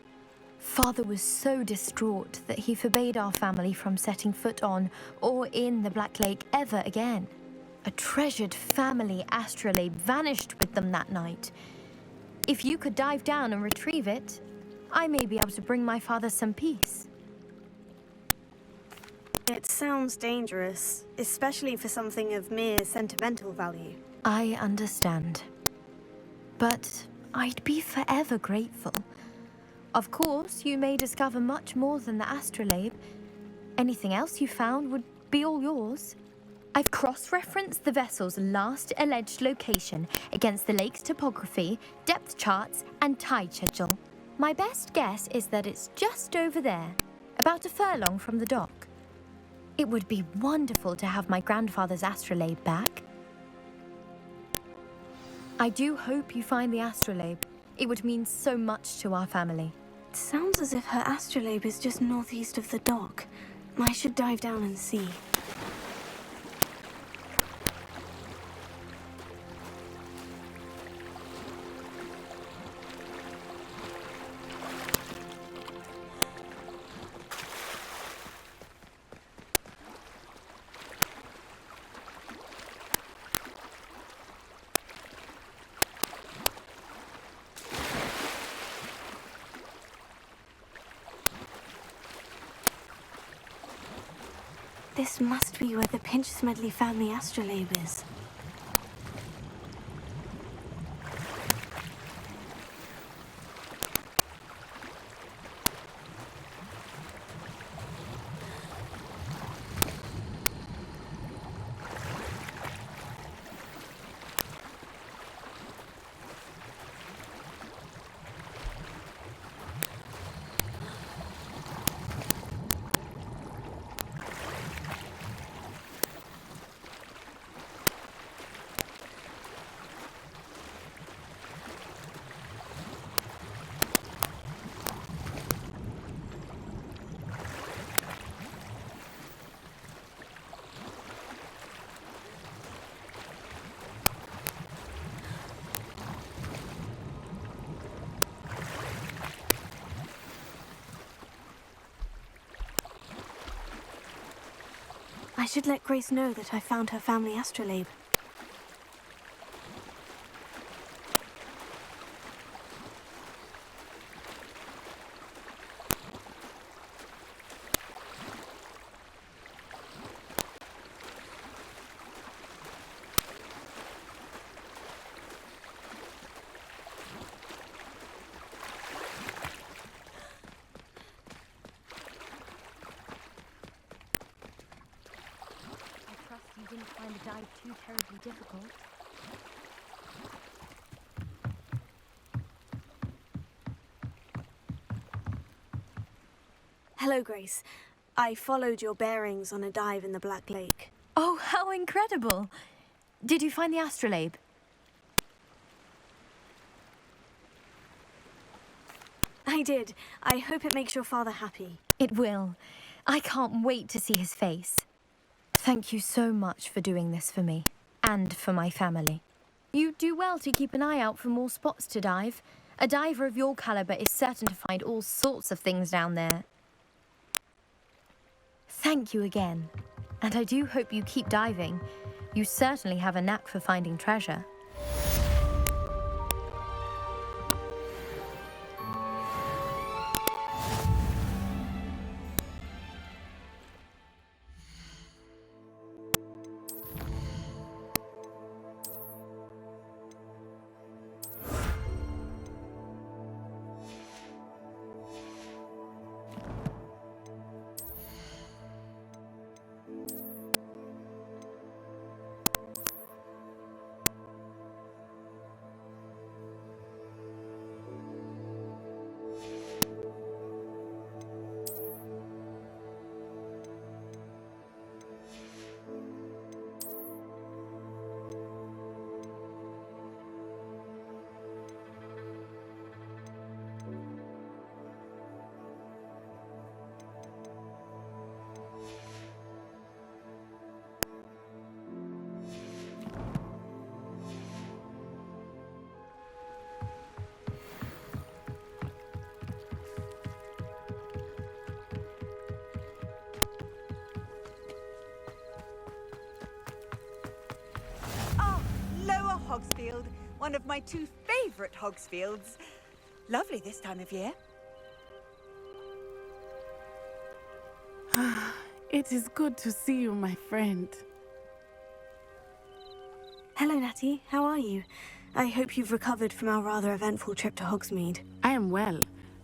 Father was so distraught that he forbade our family from setting foot on or in the Black Lake ever again. A treasured family astrolabe vanished with them that night. If you could dive down and retrieve it, I may be able to bring my father some peace. It sounds dangerous, especially for something of mere sentimental value. I understand. But I'd be forever grateful. Of course, you may discover much more than the astrolabe. Anything else you found would be all yours. I've cross-referenced the vessel's last alleged location against the lake's topography, depth charts, and tide schedule. My best guess is that it's just over there, about a furlong from the dock. It would be wonderful to have my grandfather's astrolabe back. I do hope you find the astrolabe. It would mean so much to our family. It sounds as if her astrolabe is just northeast of the dock. I should dive down and see. This must be where the Pinch-Smedley family astrolabe is. I should let Grace know that I found her family astrolabe. You didn't find the dive too terribly difficult. Hello, Grace. I followed your bearings on a dive in the Black Lake. Oh, how incredible! Did you find the astrolabe? I did. I hope it makes your father happy. It will. I can't wait to see his face. Thank you so much for doing this for me, and for my family. You do well to keep an eye out for more spots to dive. A diver of your caliber is certain to find all sorts of things down there. Thank you again, and I do hope you keep diving. You certainly have a knack for finding treasure. Hogsfield, one of my two favorite Hogsfields. Lovely this time of year. It is good to see you, my friend. Hello, Natty. How are you? I hope you've recovered from our rather eventful trip to Hogsmeade. I am well,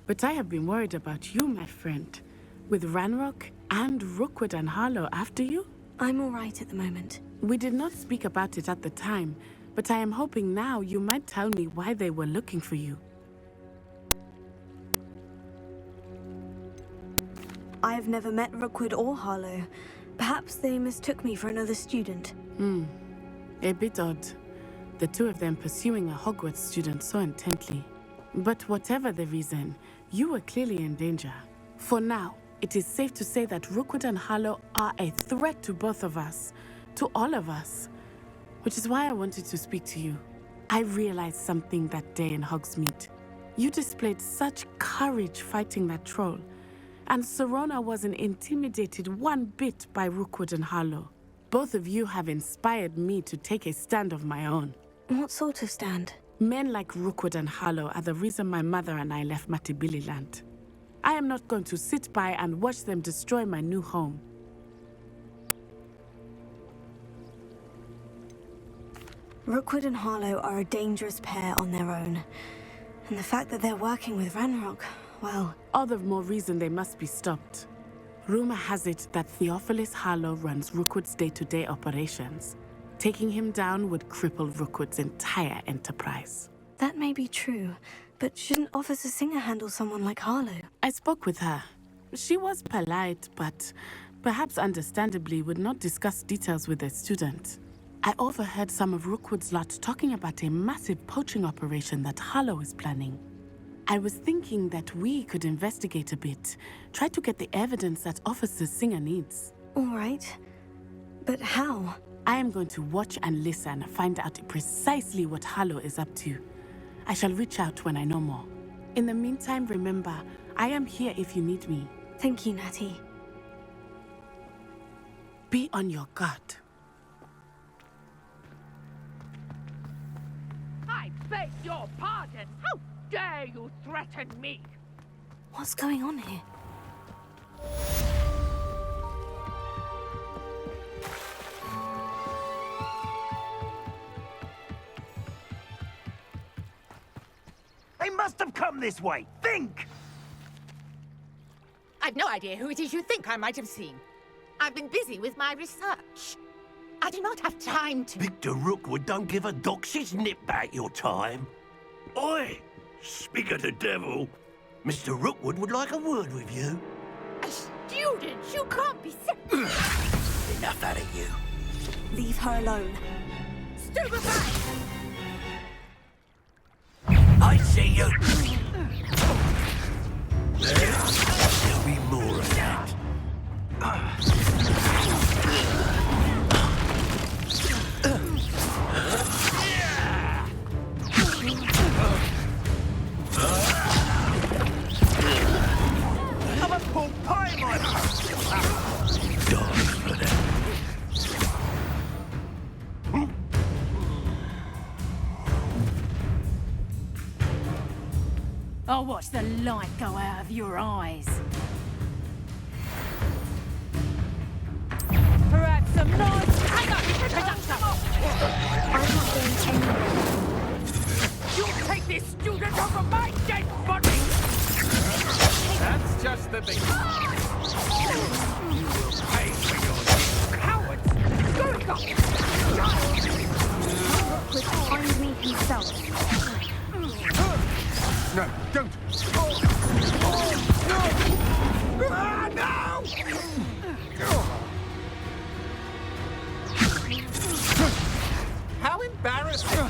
but I have been worried about you, my friend. With Ranrock and Rookwood and Harlow after you? I'm all right at the moment. We did not speak about it at the time, but I am hoping now you might tell me why they were looking for you. I have never met Rookwood or Harlow. Perhaps they mistook me for another student. A bit odd. The two of them pursuing a Hogwarts student so intently. But whatever the reason, you were clearly in danger. For now, it is safe to say that Rookwood and Harlow are a threat to both of us. To all of us. Which is why I wanted to speak to you. I realized something that day in Hogsmeade. You displayed such courage fighting that troll. And Serona wasn't intimidated one bit by Rookwood and Harlow. Both of you have inspired me to take a stand of my own. What sort of stand? Men like Rookwood and Harlow are the reason my mother and I left Matibili land. I am not going to sit by and watch them destroy my new home. Rookwood and Harlow are a dangerous pair on their own. And the fact that they're working with Ranrock, well... All the more reason they must be stopped. Rumor has it that Theophilus Harlow runs Rookwood's day-to-day operations. Taking him down would cripple Rookwood's entire enterprise. That may be true, but shouldn't Officer Singer handle someone like Harlow? I spoke with her. She was polite, but perhaps understandably would not discuss details with a student. I overheard some of Rookwood's lot talking about a massive poaching operation that Harlow is planning. I was thinking that we could investigate a bit, try to get the evidence that Officer Singer needs. All right. But how? I am going to watch and listen, find out precisely what Harlow is up to. I shall reach out when I know more. In the meantime, remember, I am here if you need me. Thank you, Natty. Be on your guard. I beg your pardon. How dare you threaten me? What's going on here? They must have come this way. Think! I've no idea who it is you think I might have seen. I've been busy with my research. I do not have time to... Victor Rookwood don't give a doxy's nip back your time. Oi! Speak of the devil. Mr. Rookwood would like a word with you. A student? You can't be... Enough out of you. Leave her alone. Stupefy! I see you. There'll be more of that. I'm a pork pie, Mike! Die for that. I'll watch the light go out of your eyes. Perhaps some nice... Hang up! I'm not going anywhere. You take this student over my dead body! That's just the beginning. You will pay for your cowards! Go! Rookwood find me himself. No, don't! How embarrassing!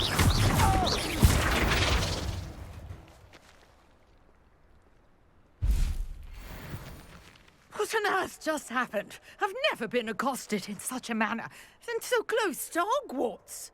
What on earth just happened? I've never been accosted in such a manner, and so close to Hogwarts.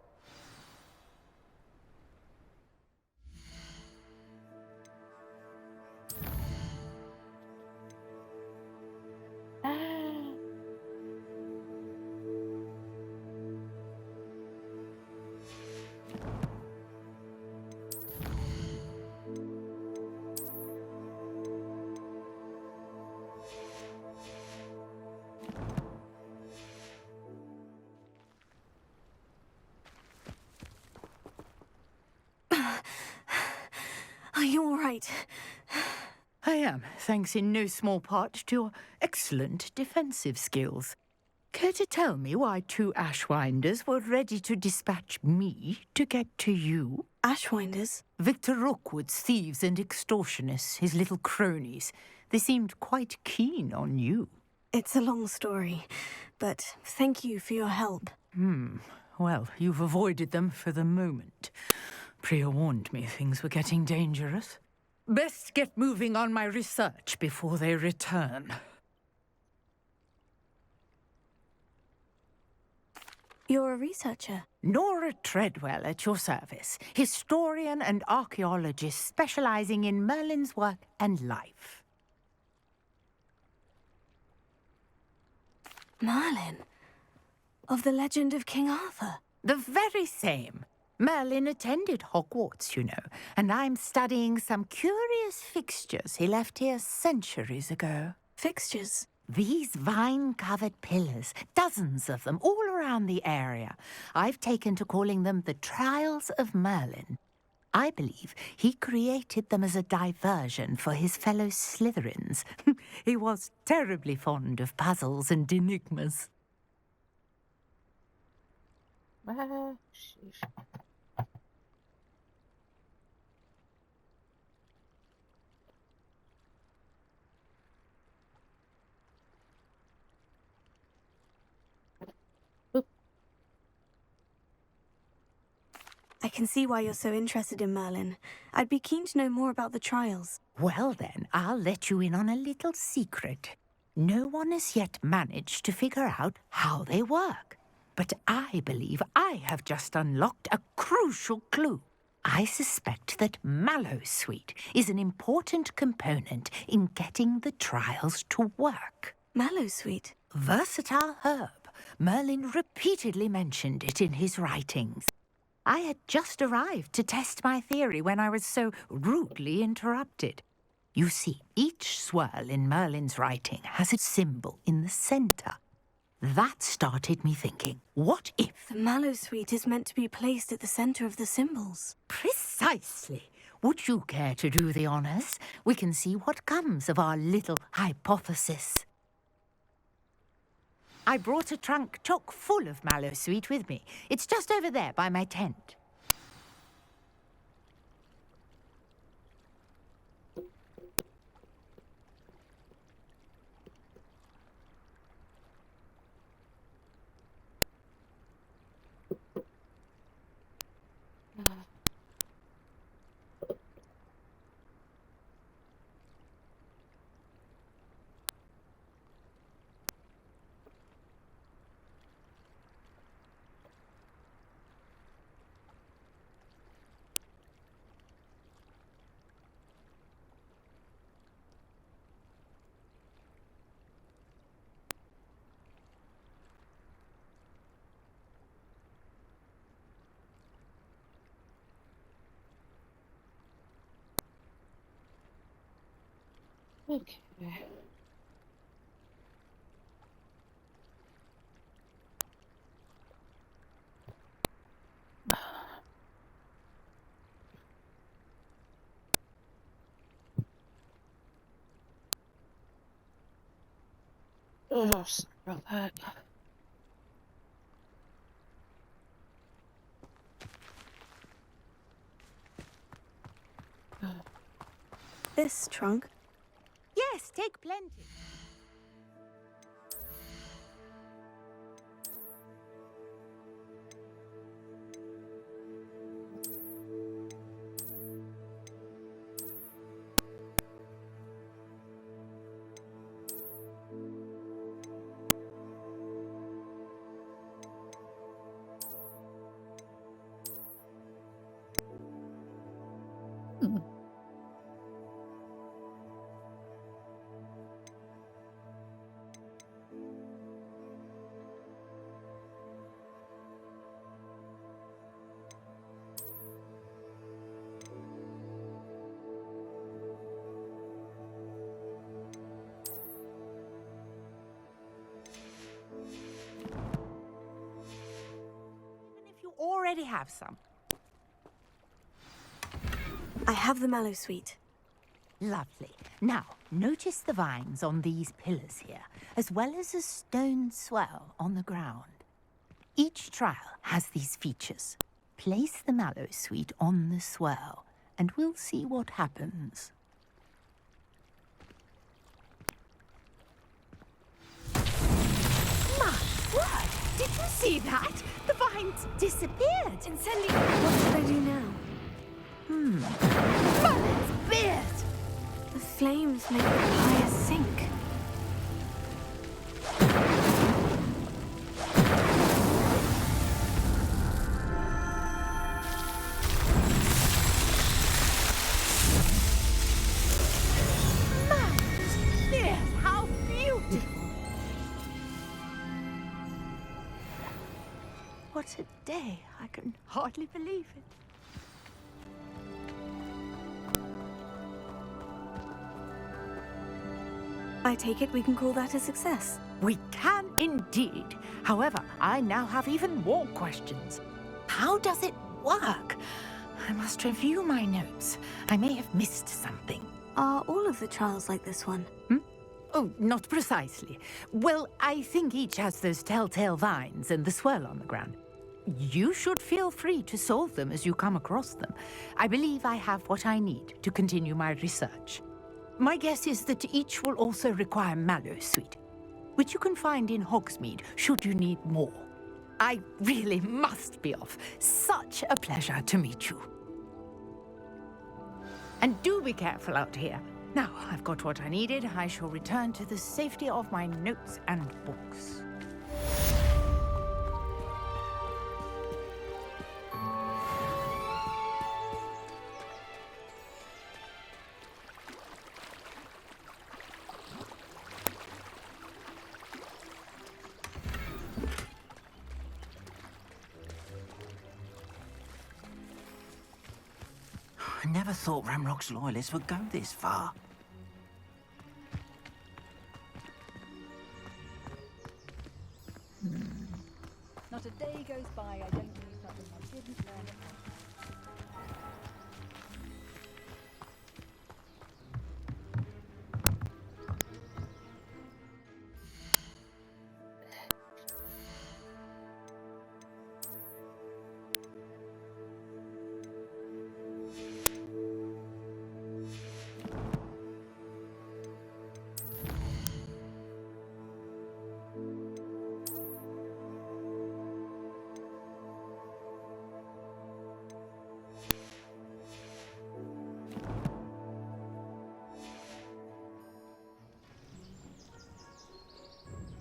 Are you all right? I am, thanks in no small part to your excellent defensive skills. Care to tell me why two Ashwinders were ready to dispatch me to get to you? Ashwinders? Victor Rookwood's thieves and extortionists, his little cronies. They seemed quite keen on you. It's a long story, but thank you for your help. Well, you've avoided them for the moment. Priya warned me things were getting dangerous. Best get moving on my research before they return. You're a researcher? Nora Treadwell at your service. Historian and archaeologist specializing in Merlin's work and life. Merlin? Of the legend of King Arthur? The very same. Merlin attended Hogwarts, you know, and I'm studying some curious fixtures he left here centuries ago. Fixtures? These vine-covered pillars, dozens of them, all around the area. I've taken to calling them the Trials of Merlin. I believe he created them as a diversion for his fellow Slytherins. He was terribly fond of puzzles and enigmas. Sheesh. I can see why you're so interested in Merlin. I'd be keen to know more about the trials. Well then, I'll let you in on a little secret. No one has yet managed to figure out how they work. But I believe I have just unlocked a crucial clue. I suspect that Mallowsweet is an important component in getting the trials to work. Mallowsweet? Versatile herb. Merlin repeatedly mentioned it in his writings. I had just arrived to test my theory when I was so rudely interrupted. You see, each swirl in Merlin's writing has a symbol in the centre. That started me thinking, what if... The Mallowsweet is meant to be placed at the centre of the symbols. Precisely. Would you care to do the honours? We can see what comes of our little hypothesis. I brought a trunk chock full of Mallowsweet with me. It's just over there by my tent. Okay. Oh, sorry about that. This trunk? Yes, take plenty. Already have some. I have the Mallowsweet. Lovely. Now, notice the vines on these pillars here, as well as a stone swell on the ground. Each trial has these features. Place the Mallowsweet on the swell, and we'll see what happens. My word! Did you see that? The vines disappeared. Incendio! What should I do now? Merlin's beard! The flames make the fire sink. Merlin's beard! How beautiful! What a day. I can hardly believe it. I take it we can call that a success. We can indeed. However, I now have even more questions. How does it work? I must review my notes. I may have missed something. Are all of the trials like this one? Oh, not precisely. Well, I think each has those telltale vines and the swirl on the ground. You should feel free to solve them as you come across them. I believe I have what I need to continue my research. My guess is that each will also require Mallowsweet, which you can find in Hogsmeade should you need more. I really must be off. Such a pleasure to meet you. And do be careful out here. Now, I've got what I needed. I shall return to the safety of my notes and books. I never thought Ranrock's loyalists would go this far. Not a day goes by I don't do something I didn't learn at home.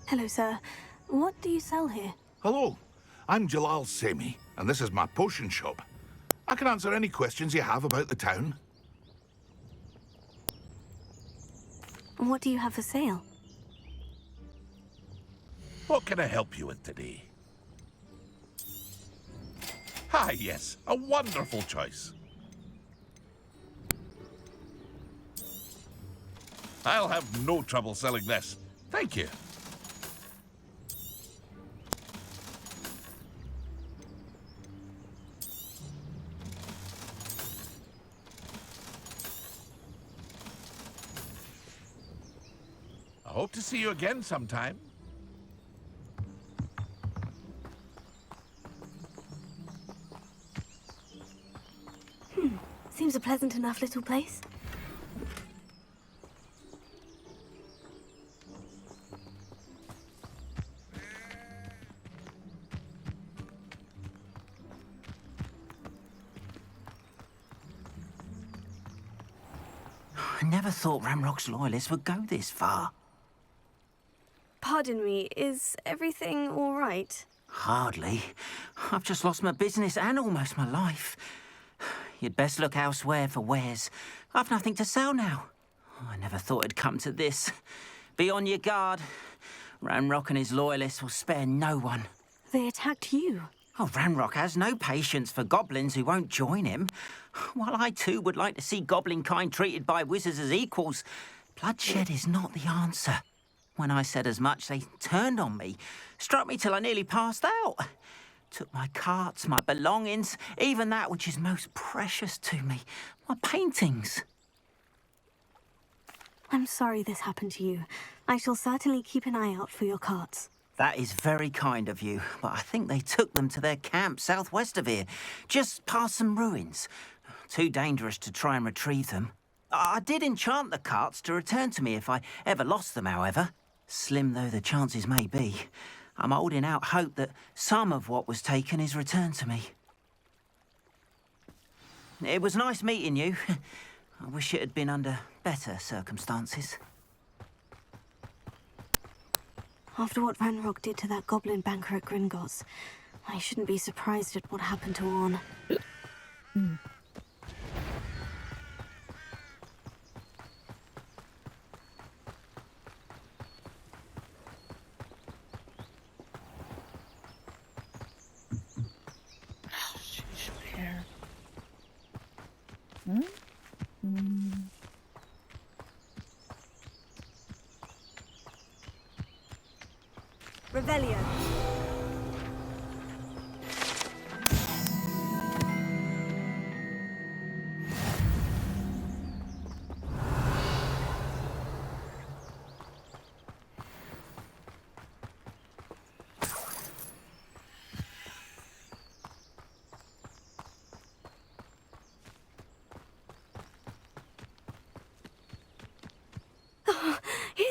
Hello, sir. What do you sell here? Hello, I'm Jalal Semi, and this is my potion shop. I can answer any questions you have about the town. What do you have for sale? What can I help you with today? Ah, yes, a wonderful choice. I'll have no trouble selling this. Thank you. I hope to see you again sometime. Seems a pleasant enough little place. I never thought Ranrock's loyalists would go this far. Pardon me, is everything all right? Hardly. I've just lost my business and almost my life. You'd best look elsewhere for wares. I've nothing to sell now. I never thought it'd come to this. Be on your guard. Ranrock and his loyalists will spare no one. They attacked you. Oh, Ranrock has no patience for goblins who won't join him. While I too would like to see goblin kind treated by wizards as equals, bloodshed is not the answer. When I said as much, they turned on me, struck me till I nearly passed out. Took my carts, my belongings, even that which is most precious to me, my paintings. I'm sorry this happened to you. I shall certainly keep an eye out for your carts. That is very kind of you, but I think they took them to their camp southwest of here, just past some ruins. Too dangerous to try and retrieve them. I did enchant the carts to return to me if I ever lost them, however. Slim though the chances may be, I'm holding out hope that some of what was taken is returned to me. It was nice meeting you. I wish it had been under better circumstances. After what Ranrock did to that goblin banker at Gringotts, I shouldn't be surprised at what happened to Orn.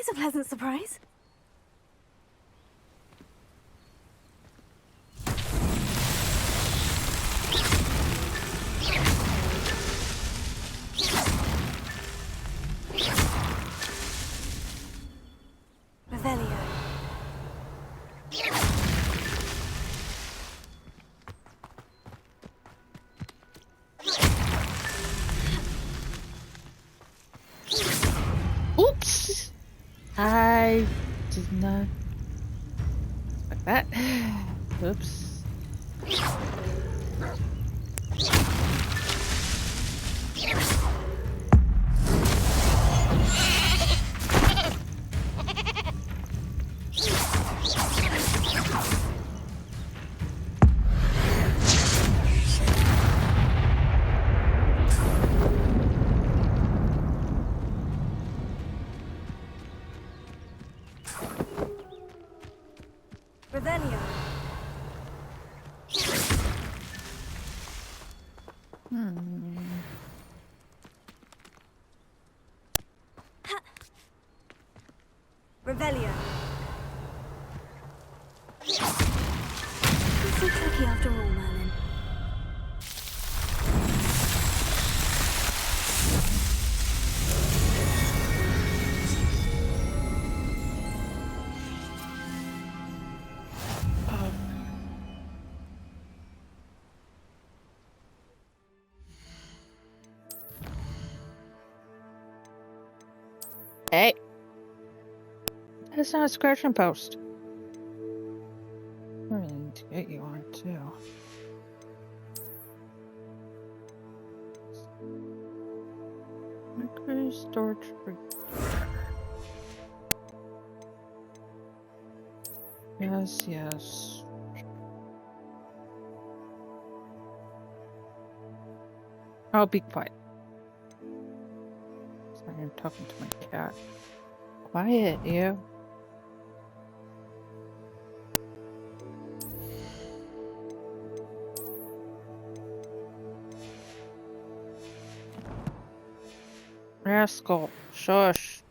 always a pleasant surprise. Revelio. Oops! I did not like that. Oops. Revelio. Revelio. Not so tricky after all, Merlin. Hey. That's not a scratching post. I really need to get you on too. Micro storage free. Yes, yes. I'll be quiet. Sorry, I'm talking to my cat. Quiet, you. Rascal. Shush.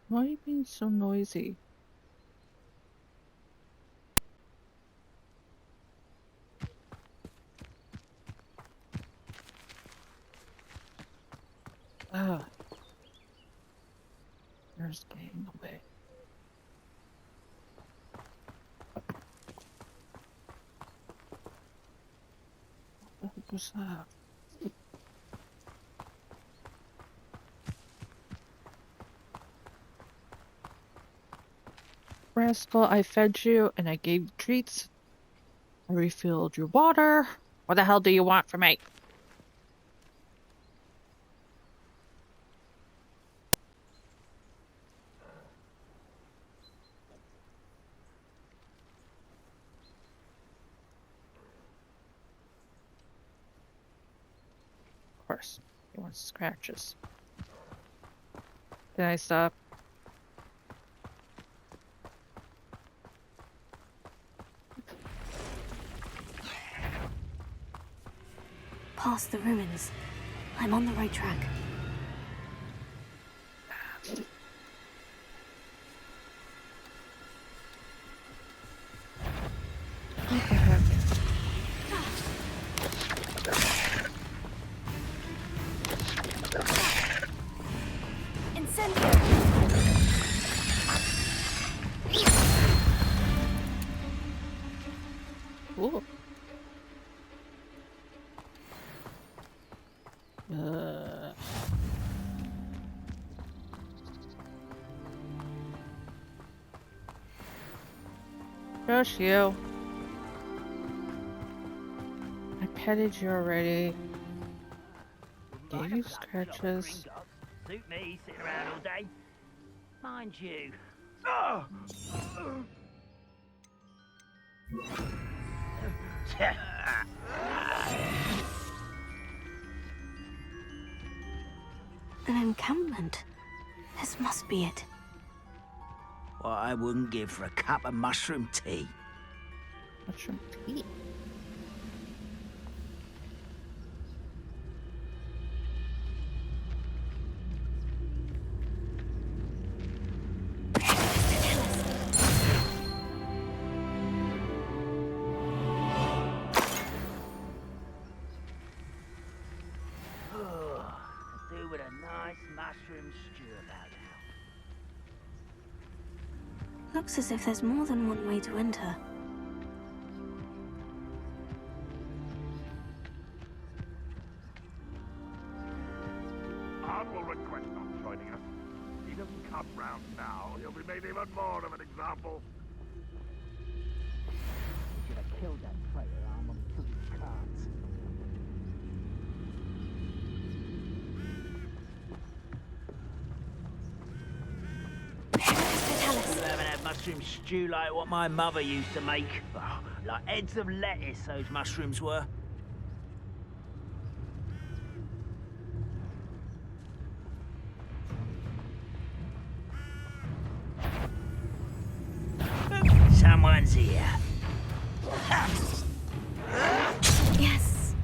Why are you being so noisy? Ah. There's getting away. What was that? Rascal, I fed you and I gave you treats. I refilled your water. What the hell do you want from me? Of course, he wants scratches. Can I stop? Past the ruins. I'm on the right track. What the heck? Incendio! Cool. Just you. I petted you already. Gave you scratches. Suit me, sitting around all day. Mind you. An encampment. This must be it. What I wouldn't give for a cup of mushroom tea. Mushroom tea? Do with a nice mushroom stew about now. Looks as if there's more than one way to enter. Art will request not joining us. He doesn't come round now. He'll be made even more of an example. Should have killed that traitor arm when he took his cards. You haven't had mushroom stew like what my mother used to make. Oh, like heads of lettuce, those mushrooms were. Someone's here. Yes.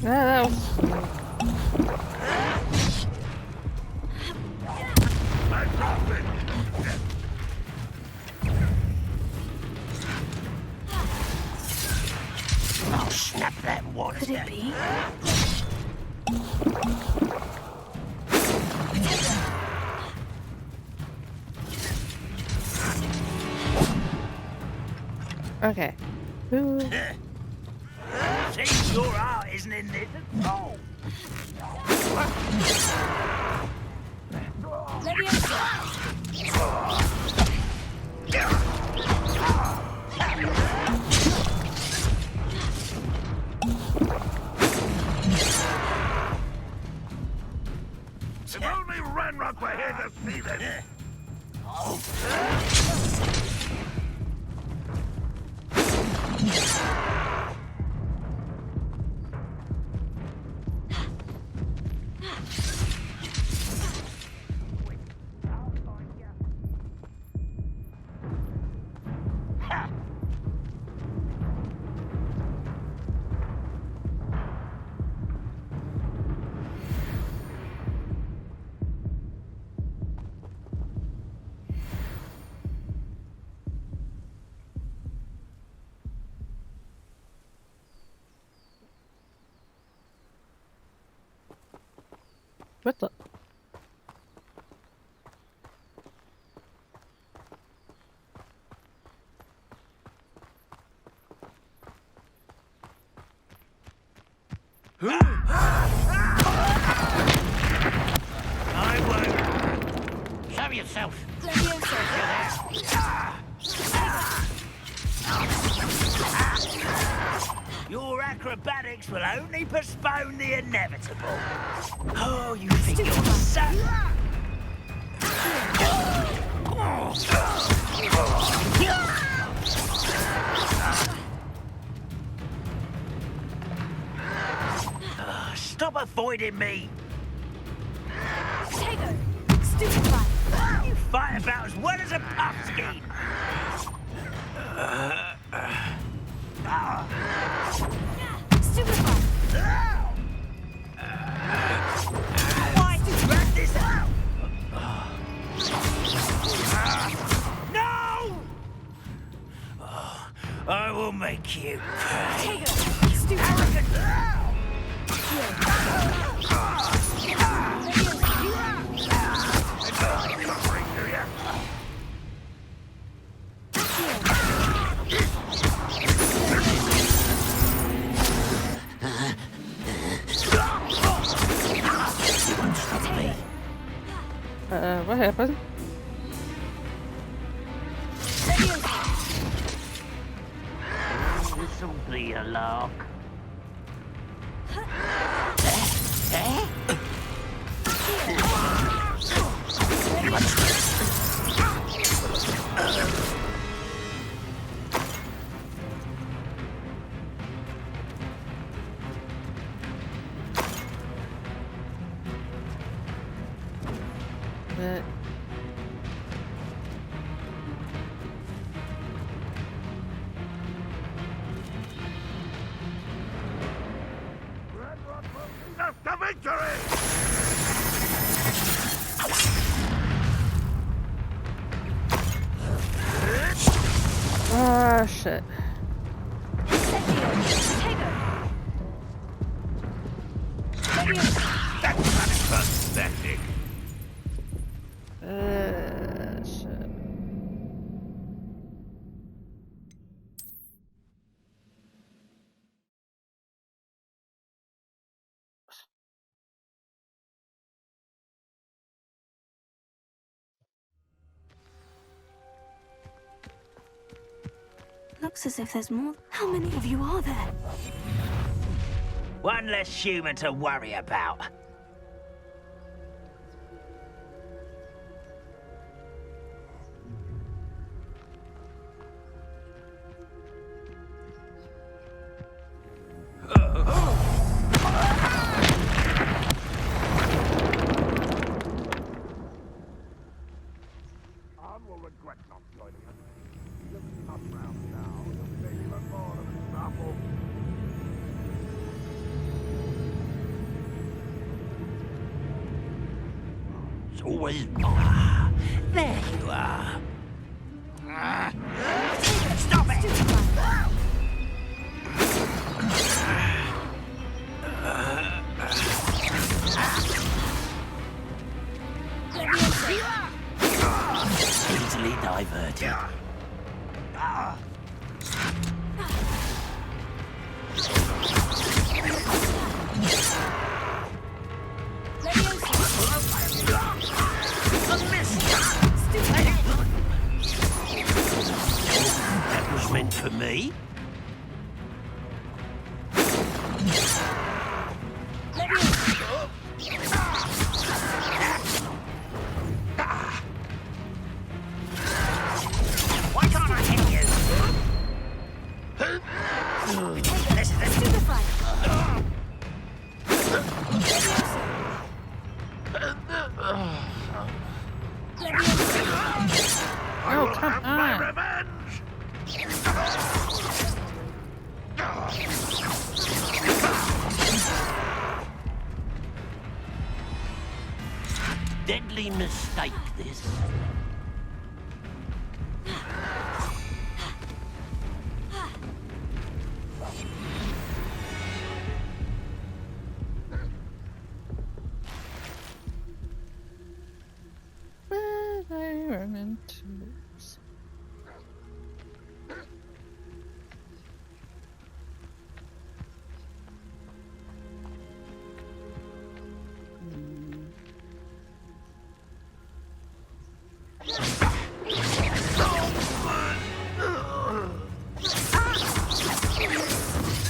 Yeah, that was... Oh, snap that water. Could it be? Okay. Ooh. See, your art isn't in this at all. If only Ranrock were here to see this. What the? I won't. Show yourself. Your acrobatics will only postpone the inevitable. Oh, you think you're so... Stop avoiding me! You fight about as well as a pumpkin! Why drag this out? No! I will make you pay. Arrogant! What happened? This'll be a lark. The victory! Ah, shit. That's pathetic. Shit. Looks as if there's more. How many of you are there? One less human to worry about. Anne will regret not joining us. Just not round now. You'll make even more of this apple. It's always... Ah, there you are. Stop it! Easily diverted. That was meant for me. Why can't I hit you? This is a stupefy. Oh, come on. Revenge! Deadly mistake, this.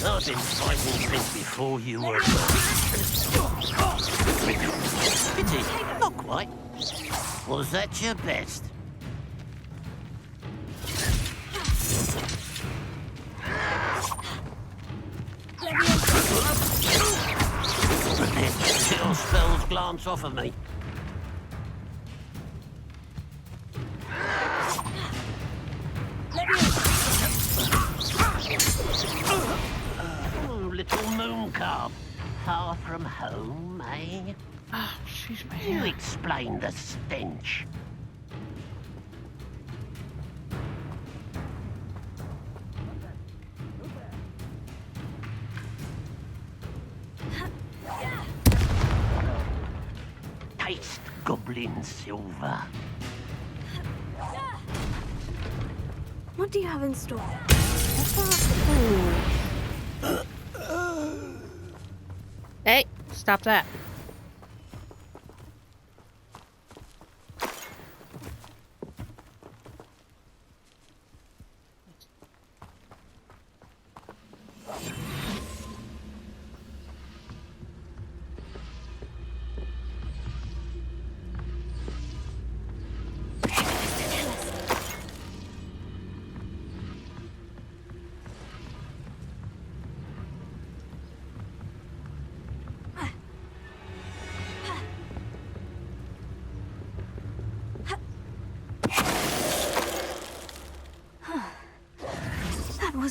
I've been fighting since before you were born. Pity, not quite. Was that your best? Chill spells glance off of me. Little moon calf. Far from home, eh? Oh, she's my You hair. explain the stench. Taste goblin silver. What do you have in store? Hey, stop that.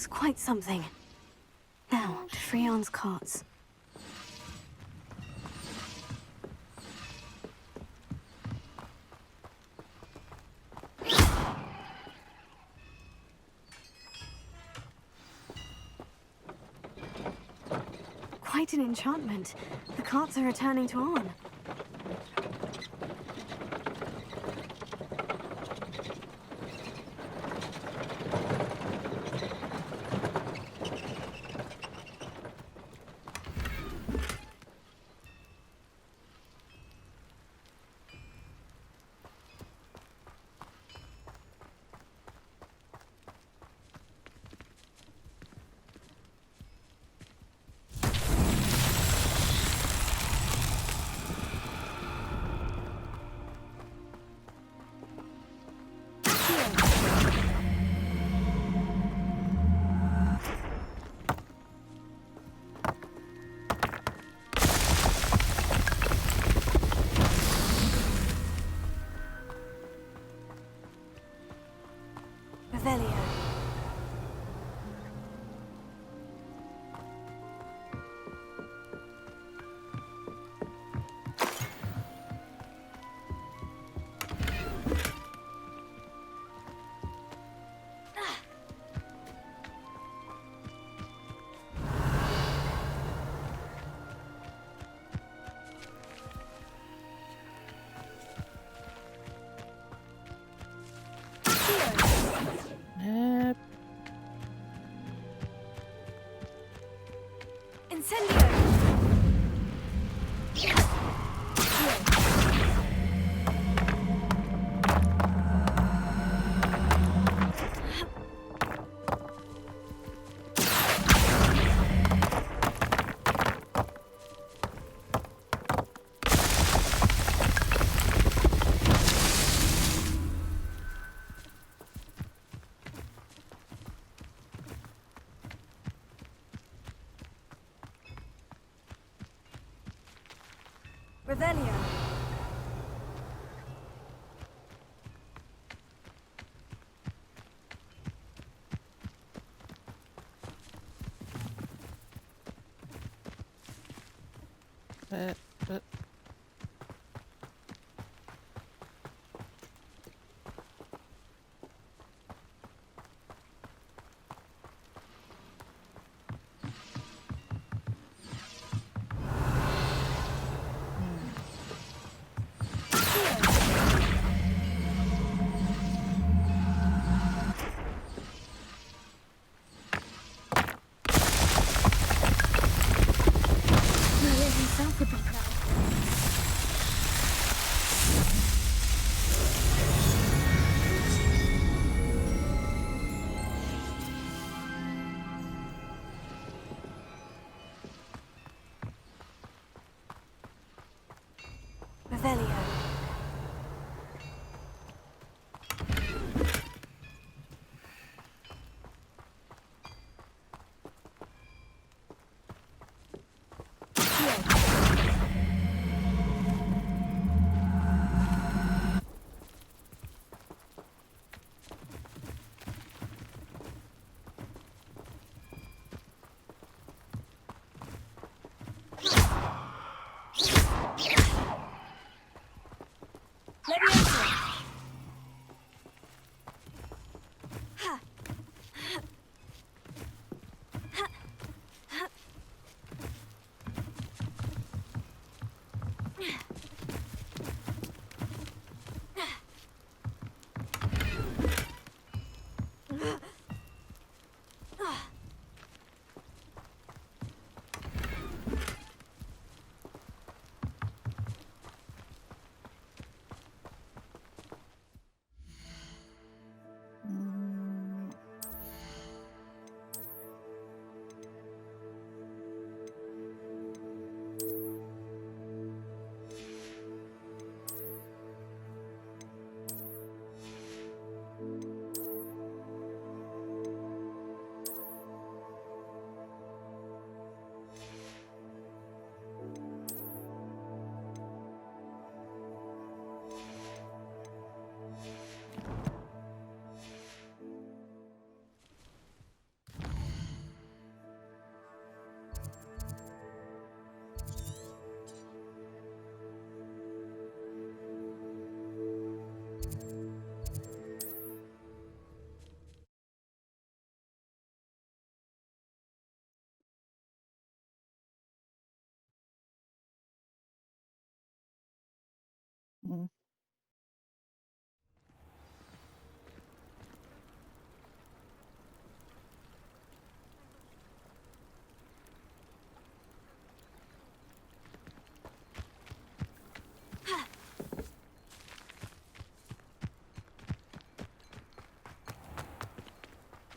was quite something. Now, to Freon's carts. Quite an enchantment. The carts are returning to Arn. Revelio. Incendio! Revelio. Maria himself would be proud.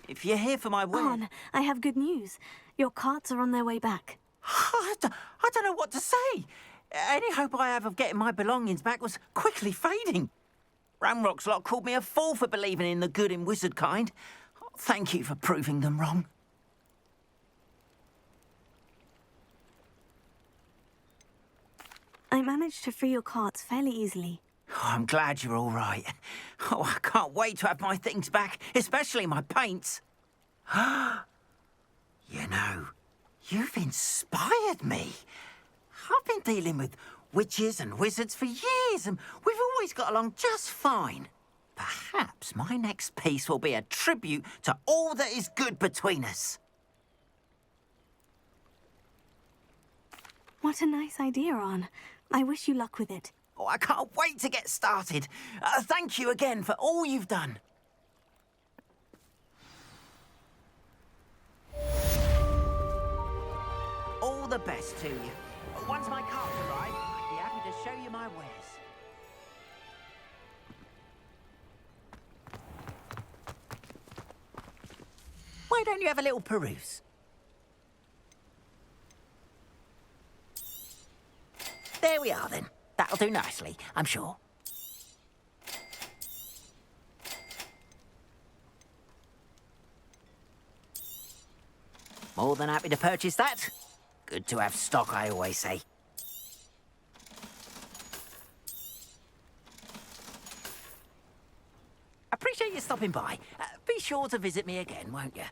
If you're here for my word... Arn, I have good news. Your carts are on their way back. I don't know what to say. Any hope I have of getting my belongings back was quickly fading. Ravenclaw called me a fool for believing in the good in wizard kind. Thank you for proving them wrong. I managed to free your carts fairly easily. Oh, I'm glad you're all right. Oh, I can't wait to have my things back, especially my paints. You know, you've inspired me. I've been dealing with witches and wizards for years, and we've always got along just fine. Perhaps my next piece will be a tribute to all that is good between us. What a nice idea, Arn. I wish you luck with it. Oh, I can't wait to get started. Thank you again for all you've done. All the best to you. Once my carts arrive, I'd be happy to show you my wares. Why don't you have a little peruse? There we are, then. That'll do nicely, I'm sure. More than happy to purchase that. Good to have stock, I always say. Appreciate you stopping by. Be sure to visit me again, won't you?